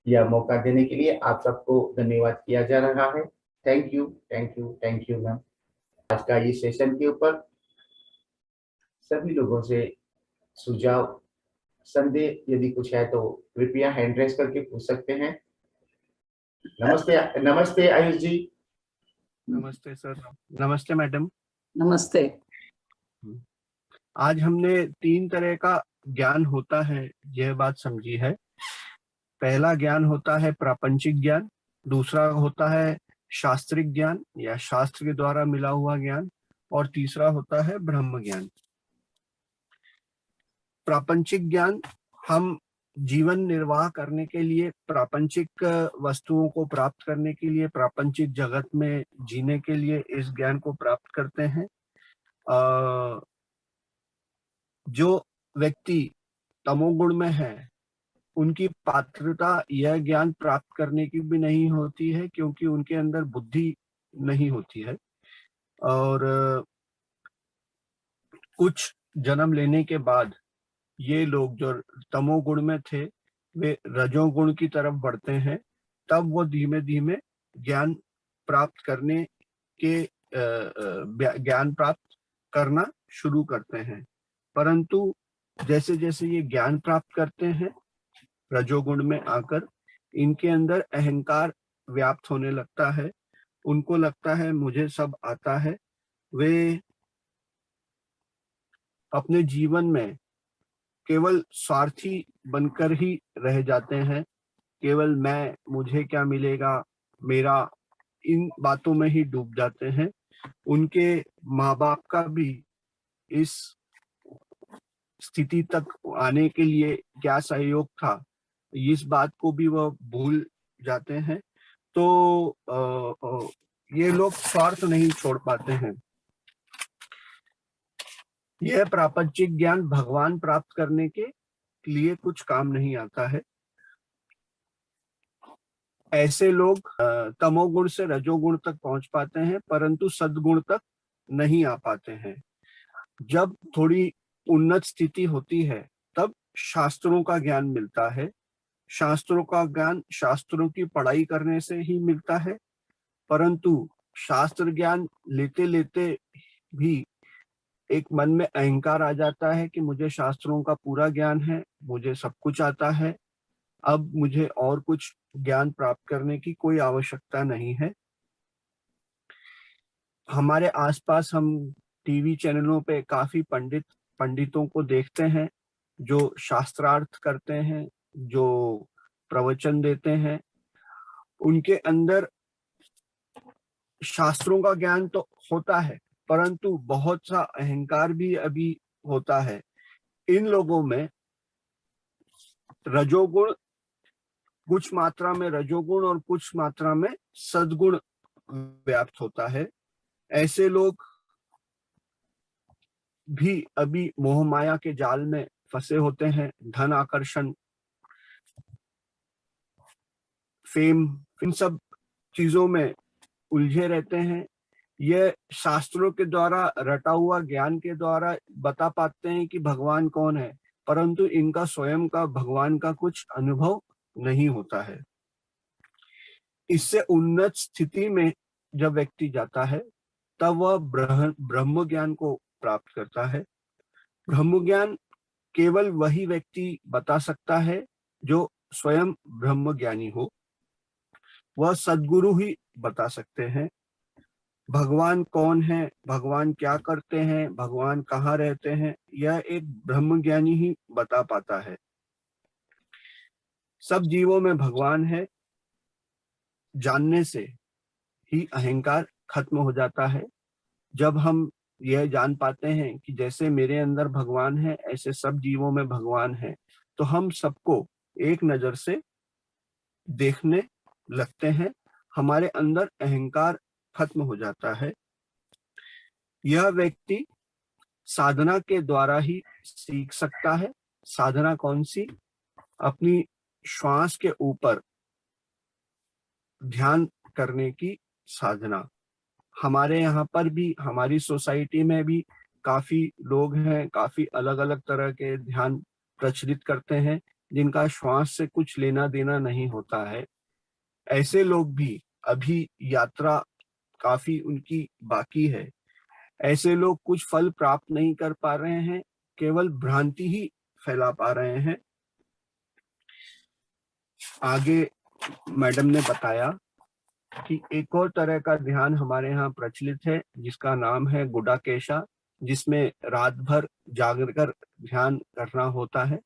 यह मौका देने के लिए आप सबको धन्यवाद किया जा रहा है। Thank you, thank you, thank you ma'am. आज का ये सेशन के ऊपर सभी लोगों से सुझाव संदेह यदि कुछ है तो कृपया हैंड रेस करके पूछ सकते हैं। नमस्ते, नमस्ते आयुष जी। नमस्ते सर। नमस्ते मैडम। నమస్తే. आज हमने 3 तरह का ज्ञान होता है यह बात समझी है। पहला ज्ञान होता है प्रापंचिक ज्ञान, दूसरा होता है शास्त्रिक ज्ञान या शास्त्र के द्वारा मिला हुआ ज्ञान, और तीसरा होता है ब्रह्म ज्ञान। प्रापंचिक ज्ञान हम जीवन निर्वाह करने के लिए, प्रापंचिक वस्तुओं को प्राप्त करने के लिए, प्रापंचिक जगत में जीने के लिए इस ज्ञान को प्राप्त करते हैं। जो व्यक्ति तमोगुण में है उनकी पात्रता यह ज्ञान प्राप्त करने की भी नहीं होती है, क्योंकि उनके अंदर बुद्धि नहीं होती है। और कुछ जन्म लेने के बाद ये लोग जो तमोगुण में थे वे रजोगुण की तरफ बढ़ते हैं, तब वो धीमे धीमे ज्ञान प्राप्त करने के ज्ञान प्राप्त करना शुरू करते हैं। परंतु जैसे जैसे ये ज्ञान प्राप्त करते हैं रजोगुण में आकर, इनके अंदर अहंकार व्याप्त होने लगता है। उनको लगता है मुझे सब आता है। वे अपने जीवन में केवल स्वार्थी बनकर ही रह जाते हैं। केवल मैं, मुझे क्या मिलेगा, मेरा, इन बातों में ही डूब जाते हैं। उनके माँ बाप का भी इस स्थिति तक आने के लिए क्या सहयोग था, इस बात को भी वह भूल जाते हैं। तो ये लोग स्वार्थ नहीं छोड़ पाते हैं। यह प्रापंचिक ज्ञान भगवान प्राप्त करने के लिए कुछ काम नहीं आता है। ऐसे लोग तमोगुण से रजोगुण तक पहुंच पाते हैं, परंतु सद्गुण तक नहीं आ पाते हैं। जब थोड़ी उन्नत स्थिति होती है तब शास्त्रों का ज्ञान मिलता है। शास्त्रों का ज्ञान शास्त्रों की पढ़ाई करने से ही मिलता है, परंतु शास्त्र ज्ञान लेते लेते भी एक मन में अहंकार आ जाता है कि मुझे शास्त्रों का पूरा ज्ञान है, मुझे सब कुछ आता है, अब मुझे और कुछ ज्ञान प्राप्त करने की कोई आवश्यकता नहीं है। हमारे आसपास हम टीवी चैनलों पे काफी पंडितों को देखते हैं जो शास्त्रार्थ करते हैं, जो प्रवचन देते हैं। उनके अंदर शास्त्रों का ज्ञान तो होता है, परंतु बहुत सा अहंकार भी अभी होता है। इन लोगों में रजोगुण, कुछ मात्रा में रजोगुण और कुछ मात्रा में सद्गुण व्याप्त होता है। ऐसे लोग भी अभी मोह माया के जाल में फंसे होते हैं। धन, आकर्षण, फेम, इन सब चीजों में उलझे रहते हैं। ये शास्त्रों के द्वारा रटा हुआ ज्ञान के द्वारा बता पाते हैं कि भगवान कौन है, परंतु इनका स्वयं का भगवान का कुछ अनुभव नहीं होता है। इससे उन्नत स्थिति में जब व्यक्ति जाता है तब वह ब्रह्म ज्ञान को प्राप्त करता है। ब्रह्म ज्ञान केवल वही व्यक्ति बता सकता है जो स्वयं ब्रह्म ज्ञानी हो। वह सद्गुरु ही बता सकते हैं। भगवान कौन है, भगवान क्या करते हैं, भगवान कहाँ रहते हैं, यह एक ब्रह्म ज्ञानी ही बता पाता है। सब जीवों में भगवान है जानने से ही अहंकार खत्म हो जाता है। जब हम यह जान पाते हैं कि जैसे मेरे अंदर भगवान है ऐसे सब जीवों में भगवान है, तो हम सबको एक नजर से देखने लगते हैं। हमारे अंदर अहंकार खत्म हो जाता है। यह व्यक्ति साधना के द्वारा ही सीख सकता है। साधना कौन सी? अपनी श्वास के ऊपर ध्यान करने की साधना। हमारे यहाँ पर भी, हमारी सोसाइटी में भी काफी लोग हैं, काफी अलग अलग तरह के ध्यान प्रचलित करते हैं जिनका श्वास से कुछ लेना देना नहीं होता है। ऐसे लोग भी अभी यात्रा काफी उनकी बाकी है। ऐसे लोग कुछ फल प्राप्त नहीं कर पा रहे हैं, केवल भ्रांति ही फैला पा रहे हैं। आगे मैडम ने बताया कि एक और तरह का ध्यान हमारे यहाँ प्रचलित है जिसका नाम है गुडाकेशा, जिसमें रात भर जाग कर ध्यान करना होता है।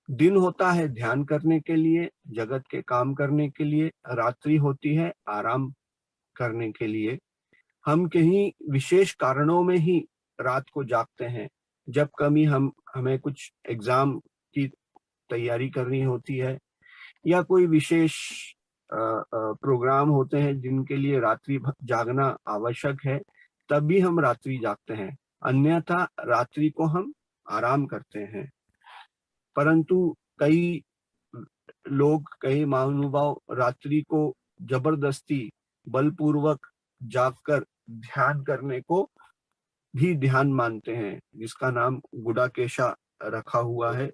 दिन होता है ध्यान करने के लिए, जगत के काम करने के लिए, रात्रि होती है आराम करने के लिए। हम कहीं विशेष कारणों में ही रात को जागते हैं। जब कभी हमें कुछ एग्जाम की तैयारी करनी होती है या कोई विशेष प्रोग्राम होते हैं जिनके लिए रात्रि जागना आवश्यक है, तभी हम रात्रि जागते हैं। अन्यथा रात्रि को हम आराम करते हैं। परंतु कई लोग, कई महानुभाव रात्रि को जबरदस्ती बलपूर्वक जागकर ध्यान करने को भी ध्यान मानते हैं, जिसका नाम गुडाकेशा रखा हुआ है।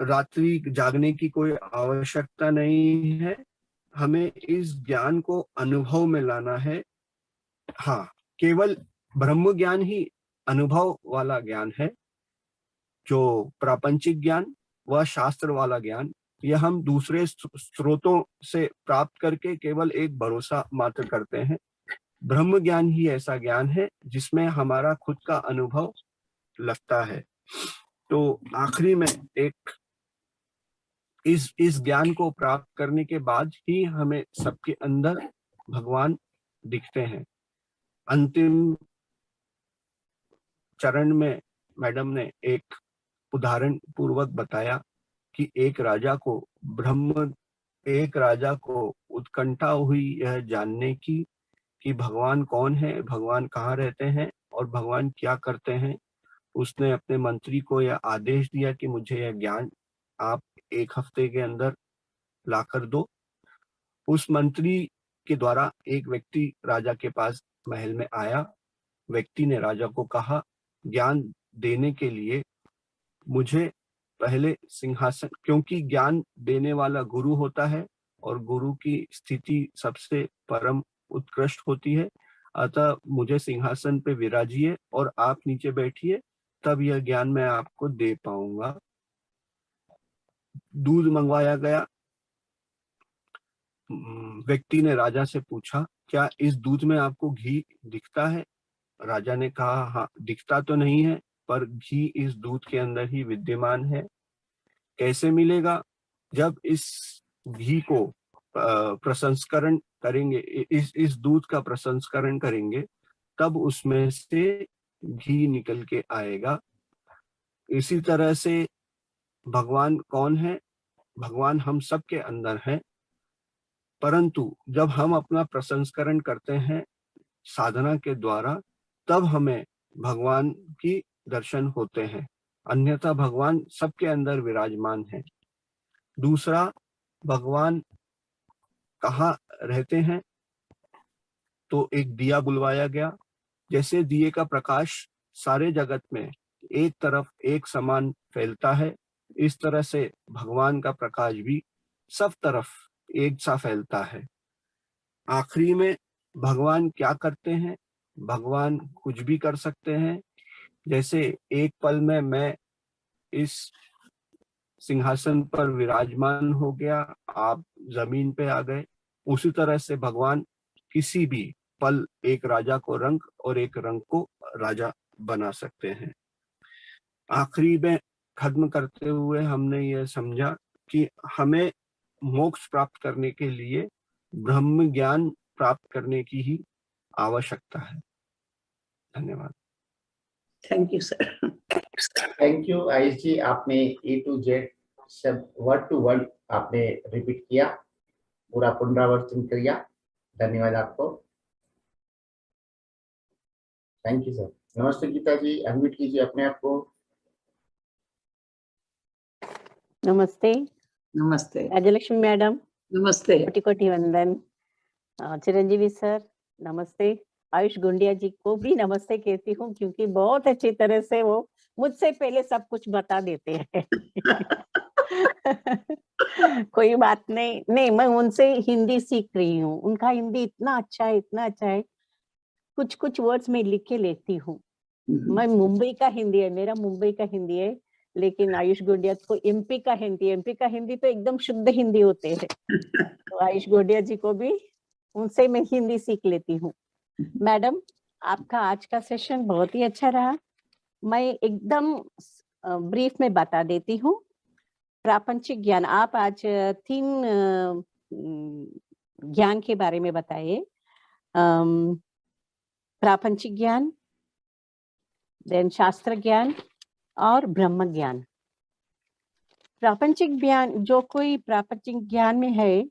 रात्रि जागने की कोई आवश्यकता नहीं है, हमें इस ज्ञान को अनुभव में लाना है। हाँ, केवल ब्रह्म ज्ञान ही अनुभव वाला ज्ञान है। जो प्रापंचिक ज्ञान व शास्त्र वाला ज्ञान, यह हम दूसरे स्रोतों से प्राप्त करके केवल एक भरोसा मात्र करते हैं। ब्रह्म ज्ञान ही ऐसा ज्ञान है जिसमें हमारा खुद का अनुभव लगता है। तो आखिरी में एक इस ज्ञान को प्राप्त करने के बाद ही हमें सबके अंदर भगवान दिखते हैं। अंतिम चरण में मैडम ने एक उदाहरण पूर्वक बताया कि एक राजा को उत्कंठा हुई यह जानने की कि भगवान कौन है, भगवान कहाँ रहते हैं और भगवान क्या करते हैं। उसने अपने मंत्री को यह आदेश दिया कि मुझे यह ज्ञान आप 1 हफ्ते के अंदर लाकर दो। उस मंत्री के द्वारा एक व्यक्ति राजा के पास महल में आया। व्यक्ति ने राजा को कहा, ज्ञान देने के लिए मुझे पहले सिंहासन, क्योंकि ज्ञान देने वाला गुरु होता है और गुरु की स्थिति सबसे परम उत्कृष्ट होती है, अतः मुझे सिंहासन पे विराजिए और आप नीचे बैठिए, तब यह ज्ञान मैं आपको दे पाऊंगा। दूध मंगवाया गया। व्यक्ति ने राजा से पूछा, क्या इस दूध में आपको घी दिखता है? राजा ने कहा, हाँ, दिखता तो नहीं है, पर घी इस दूध के अंदर ही विद्यमान है। कैसे मिलेगा? जब इस घी को प्रसंस्करण करेंगे, इस दूध का प्रसंस्करण करेंगे, तब उसमें से घी निकल के आएगा। इसी तरह से भगवान कौन है? भगवान हम सब के अंदर है, परंतु जब हम अपना प्रसंस्करण करते हैं साधना के द्वारा, तब हमें भगवान की दर्शन होते हैं, अन्यथा भगवान सबके अंदर विराजमान है। दूसरा, भगवान कहाँ रहते हैं? तो एक दिया बुलवाया गया। जैसे दिए का प्रकाश सारे जगत में एक तरफ एक समान फैलता है, इस तरह से भगवान का प्रकाश भी सब तरफ एक सा फैलता है। आखिरी में भगवान क्या करते हैं? भगवान कुछ भी कर सकते हैं। जैसे एक पल में मैं इस सिंहासन पर विराजमान हो गया, आप जमीन पे आ गए, उसी तरह से भगवान किसी भी पल एक राजा को रंक और एक रंक को राजा बना सकते हैं। आखिरी में खत्म करते हुए हमने यह समझा कि हमें मोक्ष प्राप्त करने के लिए ब्रह्म ज्ञान प्राप्त करने की ही आवश्यकता है। धन्यवाद। Thank you sir. Thank you Ayush ji, आपने A to Z सब वर्ड टू वर्ड आपने रिपीट किया, पूरा पुनरावर्तन किया। धन्यवाद आपको। Thank you sir. नमस्ते गीता जी, अनम्यूट कीजिए अपने आप को। नमस्ते। नमस्ते। राजलक्ष्मी मैडम, नमस्ते। कोटि कोटि वंदन। चिरंजीवी सर नमस्ते। आयुष गुंडिया जी को भी नमस्ते कहती हूँ, क्योंकि बहुत अच्छी तरह से वो मुझसे पहले सब कुछ बता देते हैं। कोई बात नहीं, मैं उनसे हिंदी सीख रही हूँ। उनका हिंदी इतना अच्छा है, इतना अच्छा है। कुछ कुछ वर्ड्स में लिख के लेती हूँ। मैं मुंबई का हिंदी है, मेरा मुंबई का हिंदी है, लेकिन आयुष गोडिया को एमपी का हिंदी तो एकदम शुद्ध हिंदी होते हैं। तो आयुष गोडिया जी को भी उनसे मैं हिंदी सीख लेती हूँ। मैडम, आपका आज का सेशन बहुत ही अच्छा रहा। मैं एकदम ब्रीफ में बता देती हूँ। प्रापंचिक ज्ञान, आप आज 3 ज्ञान के बारे में बताए। प्रापंचिक ज्ञान, देन शास्त्र ज्ञान और ब्रह्म ज्ञान। प्रापंचिक ज्ञान, जो कोई प्रापंचिक ज्ञान में है,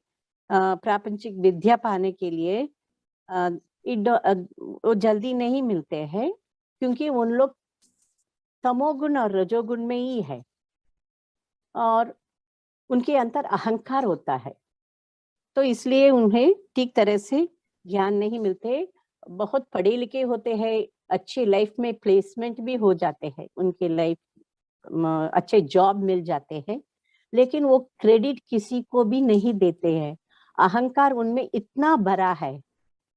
प्रापंचिक विद्या पाने के लिए वो जल्दी नहीं मिलते हैं, क्योंकि उन लोग तमोगुण और रजोगुण में ही है और उनके अंदर अहंकार होता है, तो इसलिए उन्हें ठीक तरह से ज्ञान नहीं मिलते। बहुत पढ़े लिखे होते हैं, अच्छी लाइफ में प्लेसमेंट भी हो जाते हैं, उनके लाइफ अच्छे जॉब मिल जाते हैं, लेकिन वो क्रेडिट किसी को भी नहीं देते हैं। अहंकार उनमें इतना बड़ा है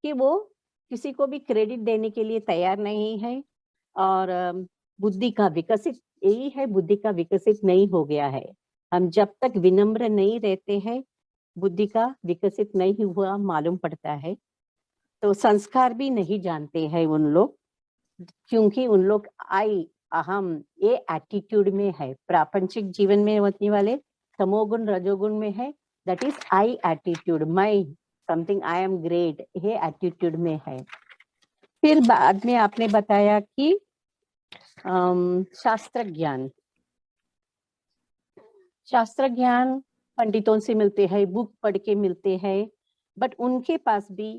कि वो किसी को भी क्रेडिट देने के लिए तैयार नहीं है। और बुद्धि का विकसित यही है, बुद्धि का विकसित नहीं हो गया है। हम जब तक विनम्र नहीं रहते हैं, बुद्धि का विकसित नहीं हुआ मालूम पड़ता है। तो संस्कार भी नहीं जानते हैं उन लोग, क्योंकि उन लोग आई अहम ये एटीट्यूड में है। प्रापंचिक जीवन में होने वाले तमोगुण रजोगुण में है, दैट इज आई एटीट्यूड, मैं समथिंग, आई एम ग्रेट, ये एटीट्यूड में है। फिर बाद में आपने बताया कि शास्त्र ज्ञान, शास्त्र ज्ञान पंडितों से मिलते हैं, बुक पढ़ के मिलते हैं, बट उनके पास भी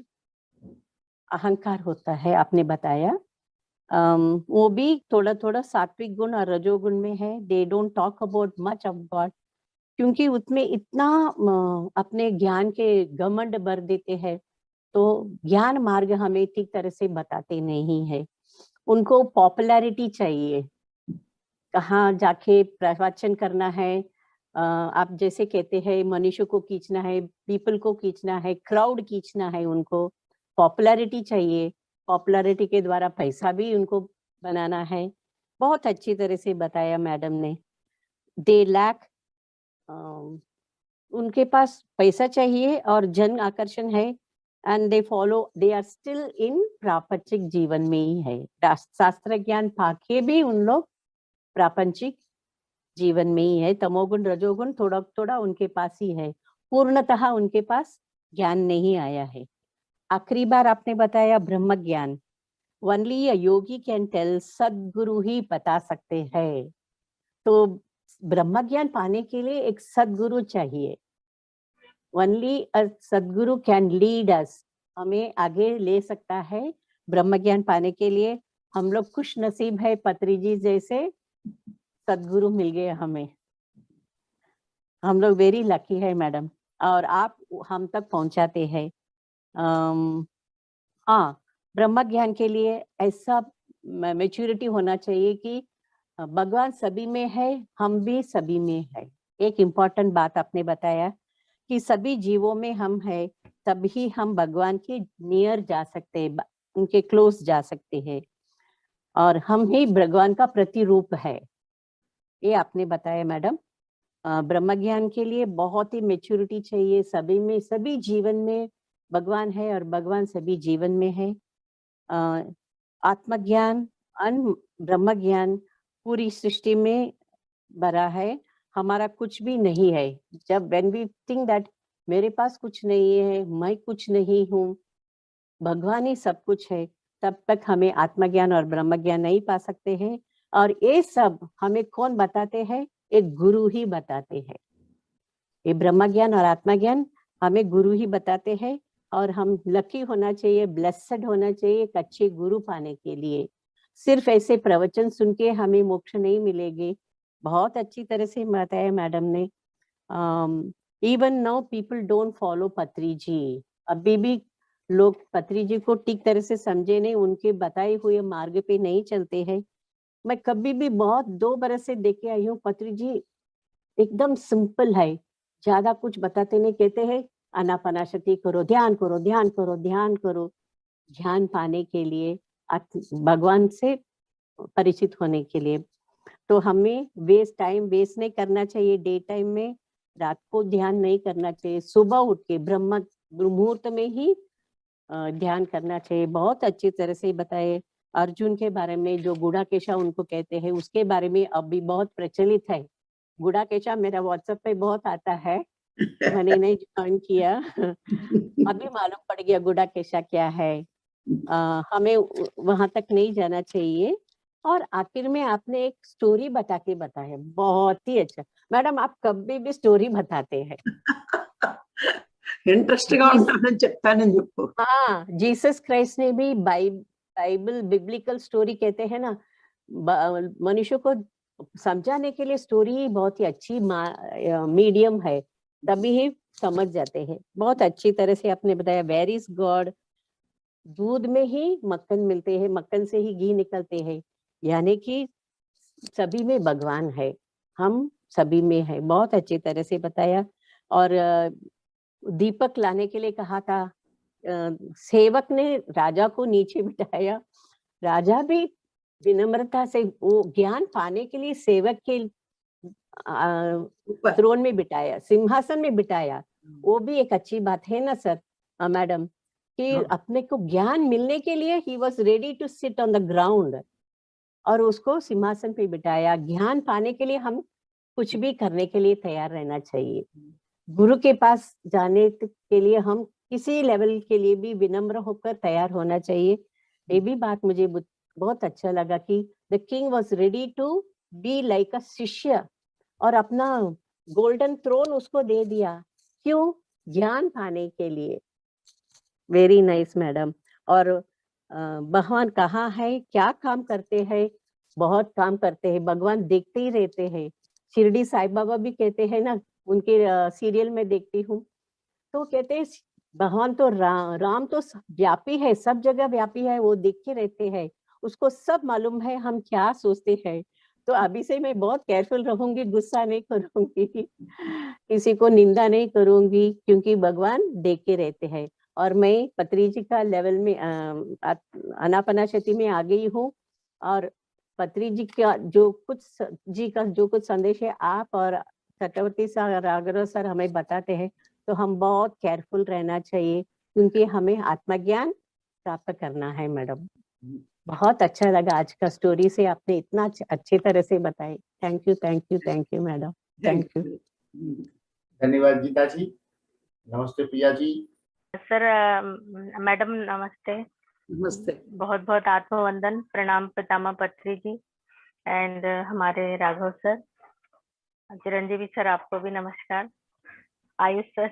अहंकार होता है, आपने बताया। वो भी थोड़ा थोड़ा सात्विक गुण और रजोगुण में है। They don't talk about much of God, क्योंकि उसमें इतना अपने ज्ञान के घमंड भर देते हैं, तो ज्ञान मार्ग हमें ठीक तरह से बताते नहीं है। उनको पॉपुलैरिटी चाहिए, कहाँ जाके प्रवचन करना है। आप जैसे कहते हैं मनुष्य को खींचना है, पीपल को खींचना है, क्राउड खींचना है, उनको पॉपुलैरिटी चाहिए। पॉपुलैरिटी के द्वारा पैसा भी उनको बनाना है। बहुत अच्छी तरह से बताया मैडम ने। दे लैक, उनके पास पैसा चाहिए और जन आकर्षण है, and they follow, they are still in प्रापंचिक जीवन में ही है। शास्त्र ज्ञान पाके भी उन लोग प्रापंचिक जीवन में ही है। तमोगुण रजोगुण थोड़ा थोड़ा उनके पास ही है, पूर्णतः उनके पास ज्ञान नहीं आया है। आखिरी बार आपने बताया ब्रह्म ज्ञान, only a yogi can tell, Sadhguru ही बता सकते हैं। तो ब्रह्म ज्ञान पाने के लिए एक सदगुरु चाहिए। ओनली अ सदगुरु कैन लीड अस, हमें आगे ले सकता है ब्रह्म ज्ञान पाने के लिए। हम लोग खुश नसीब है, पत्री जी जैसे सदगुरु मिल गए हमें। हम लोग वेरी लकी है मैडम, और आप हम तक पहुंचाते हैं। हाँ, ब्रह्म ज्ञान के लिए ऐसा मैच्योरिटी होना चाहिए कि भगवान सभी में है, हम भी सभी में है। एक इम्पॉर्टेंट बात आपने बताया कि सभी जीवों में हम है, तभी हम भगवान के नियर जा सकते हैं, उनके क्लोज जा सकते हैं, और हम ही भगवान का प्रतिरूप है। ये आपने बताया मैडम। ब्रह्म ज्ञान के लिए बहुत ही मेच्योरिटी चाहिए। सभी में, सभी जीवन में भगवान है और भगवान सभी जीवन में है। आत्मज्ञान, ब्रह्म ज्ञान पूरी सृष्टि में भरा है, हमारा कुछ भी नहीं है। जब when we think that मेरे पास कुछ नहीं है, मैं कुछ नहीं हूँ, भगवान ही सब कुछ है, तब तक हमें आत्मज्ञान और ब्रह्म ज्ञान नहीं पा सकते हैं। और ये सब हमें कौन बताते हैं? एक गुरु ही बताते हैं। ये ब्रह्म ज्ञान और आत्मा ज्ञान हमें गुरु ही बताते हैं, और हम लकी होना चाहिए, ब्लेस्ड होना चाहिए एक अच्छे गुरु पाने के लिए। सिर्फ ऐसे प्रवचन सुन के हमें मोक्ष नहीं मिलेगी। बहुत अच्छी तरह से बताया मैडम ने। Even now people don't follow पत्री जी, अभी भी लोग पत्री जी को ठीक तरह से समझे नहीं, उनके बताए हुए मार्ग पे नहीं चलते हैं। मैं कभी भी बहुत 2 बरस से देख के आई हूँ, पत्री जी एकदम सिंपल है, ज्यादा कुछ बताते नहीं, कहते हैं आनापानासति करो, ध्यान करो, ध्यान करो, ध्यान करो। ध्यान पाने के लिए, भगवान से परिचित होने के लिए, तो हमें टाइम वेस्ट नहीं करना चाहिए। डे टाइम में, रात को ध्यान नहीं करना चाहिए, सुबह उठ के ब्रह्म मुहूर्त में ही ध्यान करना चाहिए। बहुत अच्छी तरह से बताए। अर्जुन के बारे में, जो गुड़ाकेशा उनको कहते हैं, उसके बारे में अभी बहुत प्रचलित है। गुड़ाकेशा मेरा व्हाट्सएप पे बहुत आता है, मैंने नहीं ज्वाइन किया अभी मालूम पड़ गया गुड़ाकेशा क्या है। हमें वहां तक नहीं जाना चाहिए। और आखिर में आपने एक स्टोरी बता के बताया, बहुत ही अच्छा मैडम। आप कभी भी स्टोरी बताते हैं। ఇంట్రెస్ట్ గా ఉంటానని చెప్తానని చెప్పు. हाँ, जीसस क्राइस्ट ने भी बाइबल बिब्लिकल स्टोरी कहते हैं ना, मनुष्य को समझाने के लिए स्टोरी ही बहुत ही अच्छी मीडियम है, तभी ही समझ जाते हैं। बहुत अच्छी तरह से आपने बताया। वेयर इज गॉड, दूध में ही मक्खन मिलते हैं, मक्खन से ही घी निकलते हैं, यानी कि सभी में भगवान है। हम सभी में है, बहुत अच्छी तरह से बताया। और दीपक लाने के लिए कहा था, सेवक ने राजा को नीचे बिठाया, राजा भी विनम्रता से वो ज्ञान पाने के लिए सेवक के ऊपर थ्रोन में बिठाया, सिंहासन में बिठाया। वो भी एक अच्छी बात है ना सर, मैडम, कि हाँ। अपने को ज्ञान मिलने के लिए ही was ready to sit on the ground और उसको सिंहासन पे बिठाया। ज्ञान पाने के लिए हम कुछ भी करने के लिए तैयार रहना चाहिए। गुरु के पास जाने के लिए हम किसी लेवल के लिए भी विनम्र होकर तैयार होना चाहिए। ये भी बात मुझे बहुत अच्छा लगा कि the king was ready to be like a shishya और अपना गोल्डन थ्रोन उसको दे दिया। क्यों? ज्ञान पाने के लिए। Very nice madam. और भगवान कहाँ है, क्या काम करते हैं? बहुत काम करते हैं, भगवान देखते ही रहते हैं। शिरडी साईं बाबा भी कहते हैं ना, उनके सीरियल में देखती हूँ, तो कहते हैं भगवान तो राम तो व्यापी है, सब जगह व्यापी है, वो देखते रहते हैं, उसको सब मालूम है हम क्या सोचते हैं। तो अभी से मैं बहुत केयरफुल रहूंगी, गुस्सा नहीं करूंगी, किसी को निंदा नहीं करूंगी, क्योंकि भगवान देख के रहते हैं। और मैं पत्री जी का लेवल में अनापनाशति में आ गई हूँ। और पत्री जी का जो कुछ संदेश है आप और चक्रवर्ती सर, राघव सर हमें बताते हैं, तो हम बहुत केयरफुल रहना चाहिए, क्योंकि हमें आत्मज्ञान प्राप्त करना है। मैडम बहुत अच्छा लगा आज का स्टोरी से, आपने इतना अच्छी तरह से बताई। Thank you, thank you, thank you madam, thank you. धन्यवाद गीता जी। नमस्ते प्रिया जी। सर मैडम नमस्ते, नमस्ते। बहुत बहुत आत्मवंदन, प्रणाम पितामह पत्री जी एंड हमारे राघव सर, चिरंजीवी सर, आपको भी नमस्कार। आयुष सर,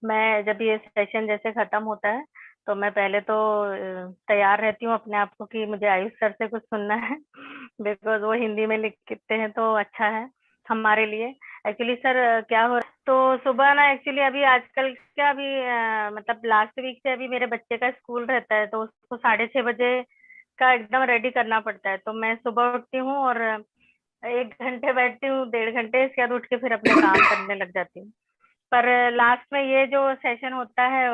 मैं जब ये सेशन जैसे खत्म होता है तो मैं पहले तो तैयार रहती हूँ अपने आप को कि मुझे आयुष सर से कुछ सुनना है, बिकॉज वो हिंदी में लिखते हैं तो अच्छा है हमारे लिए। एक्चुअली सर क्या हो रहा है, तो सुबह ना एक्चुअली अभी आजकल क्या अभी मतलब लास्ट वीक से अभी मेरे बच्चे का स्कूल रहता है, तो उसको 6:30 बजे का एकदम रेडी करना पड़ता है। तो मैं सुबह उठती हूँ और 1 घंटे बैठती हूँ, 1.5 घंटे, इसके बाद उठ के फिर अपने काम करने लग जाती हूँ। पर लास्ट में ये जो सेशन होता है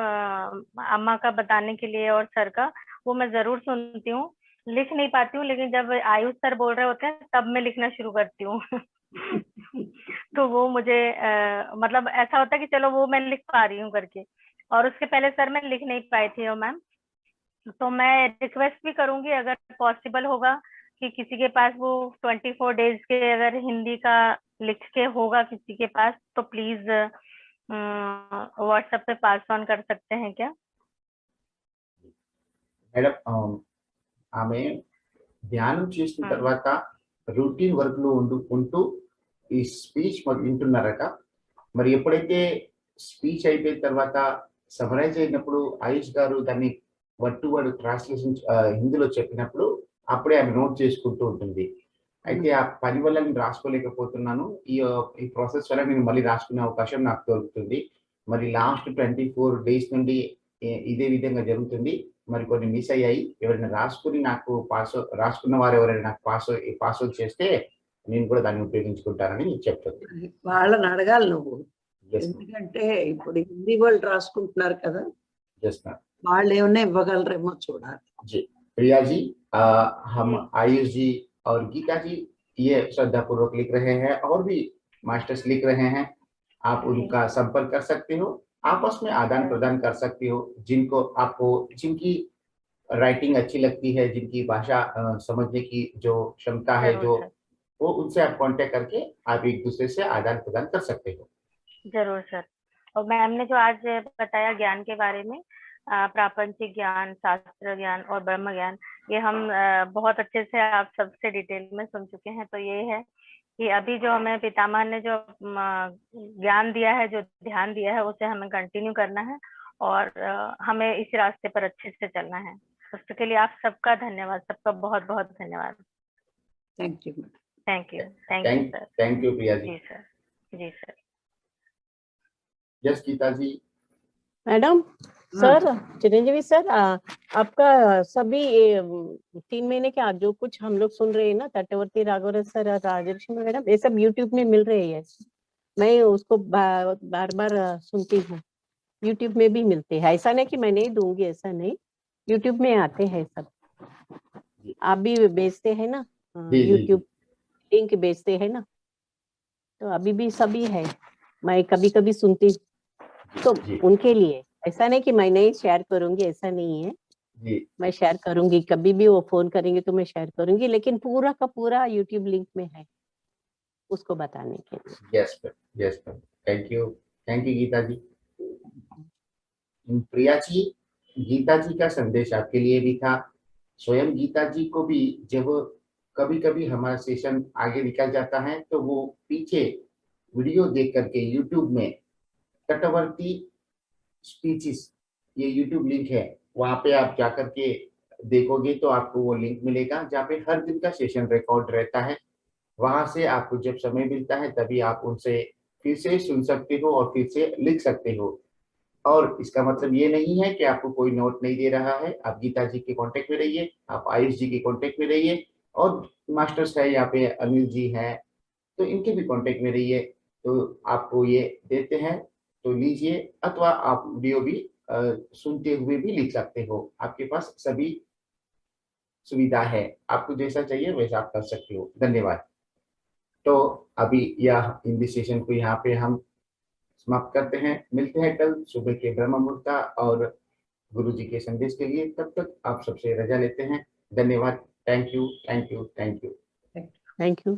अम्मा का बताने के लिए और सर का, वो मैं जरूर सुनती हूँ, लिख नहीं पाती हूँ, लेकिन जब आयुष सर बोल रहे होते हैं तब मैं लिखना शुरू करती हूँ। तो वो मुझे मतलब ऐसा होता है कि चलो वो मैं लिख पा रही हूँ करके, और उसके पहले सर मैं लिख नहीं पाई थी। मैम तो मैं रिक्वेस्ट भी करूंगी अगर पॉसिबल होगा कि किसी के पास वो 24 डेज के अगर हिंदी का लिख के होगा किसी के पास, तो प्लीज व्हाट्सएप पे पास ऑन कर सकते हैं क्या? మేడం ఆమె ధ్యానం చేసిన తర్వాత రూటీన్ వర్క్ లో ఉంటూ ఈ స్పీచ్ వింటున్నారట. మరి ఎప్పుడైతే స్పీచ్ అయిపోయిన తర్వాత సమరైజ్ అయినప్పుడు ఆయుష్ గారు దాన్ని వర్డ్ టు వర్డ్ ట్రాన్స్లేషన్ హిందీలో చెప్పినప్పుడు అప్పుడే ఆమె నోట్ చేసుకుంటూ ఉంటుంది. అయితే ఆ పని వల్ల నేను రాసుకోలేకపోతున్నాను, ఈ ప్రాసెస్ వల్ల నేను మళ్ళీ రాసుకునే అవకాశం నాకు దొరుకుతుంది. మరి లాస్ట్ 24 డేస్ నుండి ఇదే విధంగా జరుగుతుంది. మరి కొన్ని మిస్ అయ్యాయి, ఎవరైనా రాసుకుని నాకు రాసుకున్న వారు ఎవరైనా నాకు పాస్వర్డ్ చేస్తే నేను కూడా దాన్ని ఉపయోగించుకుంటానని చెప్తుంది. వాళ్ళని అడగాలి నువ్వు, ఎందుకంటే ఇప్పుడు హిందీ వాళ్ళు రాసుకుంటున్నారు కదా, వాళ్ళు ఏమన్నా ఇవ్వగలరేమో చూడాలి. जी प्रिया जी, हम आयुष जी और गीता जी ये श्रद्धा पूर्वक लिख रहे हैं और भी मास्टर्स लिख रहे हैं, आप उनका संपर्क कर सकते हो, आपस में आदान प्रदान कर सकते हो। जिनकी राइटिंग अच्छी लगती है, जिनकी भाषा समझने की जो क्षमता है, जो वो उनसे आप कांटेक्ट करके आप एक दूसरे से आदान प्रदान कर सकते हो। जरूर सर। और मैम ने जो आज बताया ज्ञान के बारे में, प्रापंचिक ज्ञान, शास्त्र ज्ञान और ब्रह्म ज्ञान, ये हम बहुत अच्छे से आप सबसे डिटेल में सुन चुके हैं। तो ये है कि अभी जो हमें पितामह ने जो ज्ञान दिया है, जो ध्यान दिया है, उसे हमें कंटिन्यू करना है और हमें इस रास्ते पर अच्छे से चलना है। उसके लिए आप सबका धन्यवाद, सबका बहुत बहुत धन्यवाद। Thank you. Thank you, thank you sir. Thank you Priya ji. जी सर, जी sir. Yes Geeta ji. Madam sir Chiranjeevi sir, आपका सभी 3 महीने के आज जो कुछ हम लोग सुन रहे हैं ना, तटवर्ती राघव सर और राजलक्ष्मी मैडम, ये सब यूट्यूब में मिल रहे हैं। मैं उसको बार बार सुनती हूँ, यूट्यूब में भी मिलते हैं। ऐसा नहीं कि मैं नहीं दूंगी, ऐसा नहीं, यूट्यूब में आते हैं सब। आप भी बेचते हैं ना जी, जी, यूट्यूब लिंक बेचते हैं ना, तो अभी भी सभी है, मैं कभी कभी सुनती हूँ। तो जी, उनके लिए ऐसा नहीं कि मैं नहीं शेयर करूंगी, ऐसा नहीं है, जी, मैं शेयर करूंगी, कभी भी वो फोन करेंगे तो मैं शेयर करूंगी, लेकिन पूरा का पूरा यूट्यूब लिंक में है उसको बताने के लिए। Yes ma'am, yes ma'am, thank you Geeta ji. Priya ji, Geeta ji का संदेश आपके लिए भी था। स्वयं गीता जी को भी जब कभी कभी हमारा सेशन आगे निकल जाता है तो वो पीछे वीडियो देख करके यूट्यूब में तटवर्ती स्पीचेस, ये यूट्यूब लिंक है, वहां पे आप जाकर के देखोगे तो आपको वो लिंक मिलेगा जहाँ पे हर दिन का सेशन रिकॉर्ड रहता है। वहां से आपको जब समय मिलता है तभी आप उनसे फिर से सुन सकते हो और फिर से लिख सकते हो। और इसका मतलब ये नहीं है कि आपको कोई नोट नहीं दे रहा है। आप गीता जी के कांटेक्ट में रहिए, आप आयुष जी के कांटेक्ट में रहिए, और मास्टर्स है यहाँ पे अनिल जी हैं, तो इनके भी कांटेक्ट में रहिए। तो आपको ये देते हैं तो लीजिए, अथवा आप वीडियो भी सुनते हुए भी लिख सकते हो। आपके पास सभी सुविधा है, आपको जैसा चाहिए वैसा आप कर सकते हो। धन्यवाद। तो अभी यह हिंदी सेशन को यहाँ पे हम समाप्त करते हैं। मिलते हैं कल सुबह के ब्रह्म मुहूर्त और गुरु जी के संदेश के लिए। तब तक आप सबसे रजा लेते हैं। धन्यवाद। Thank you, thank you, thank you. Thank you.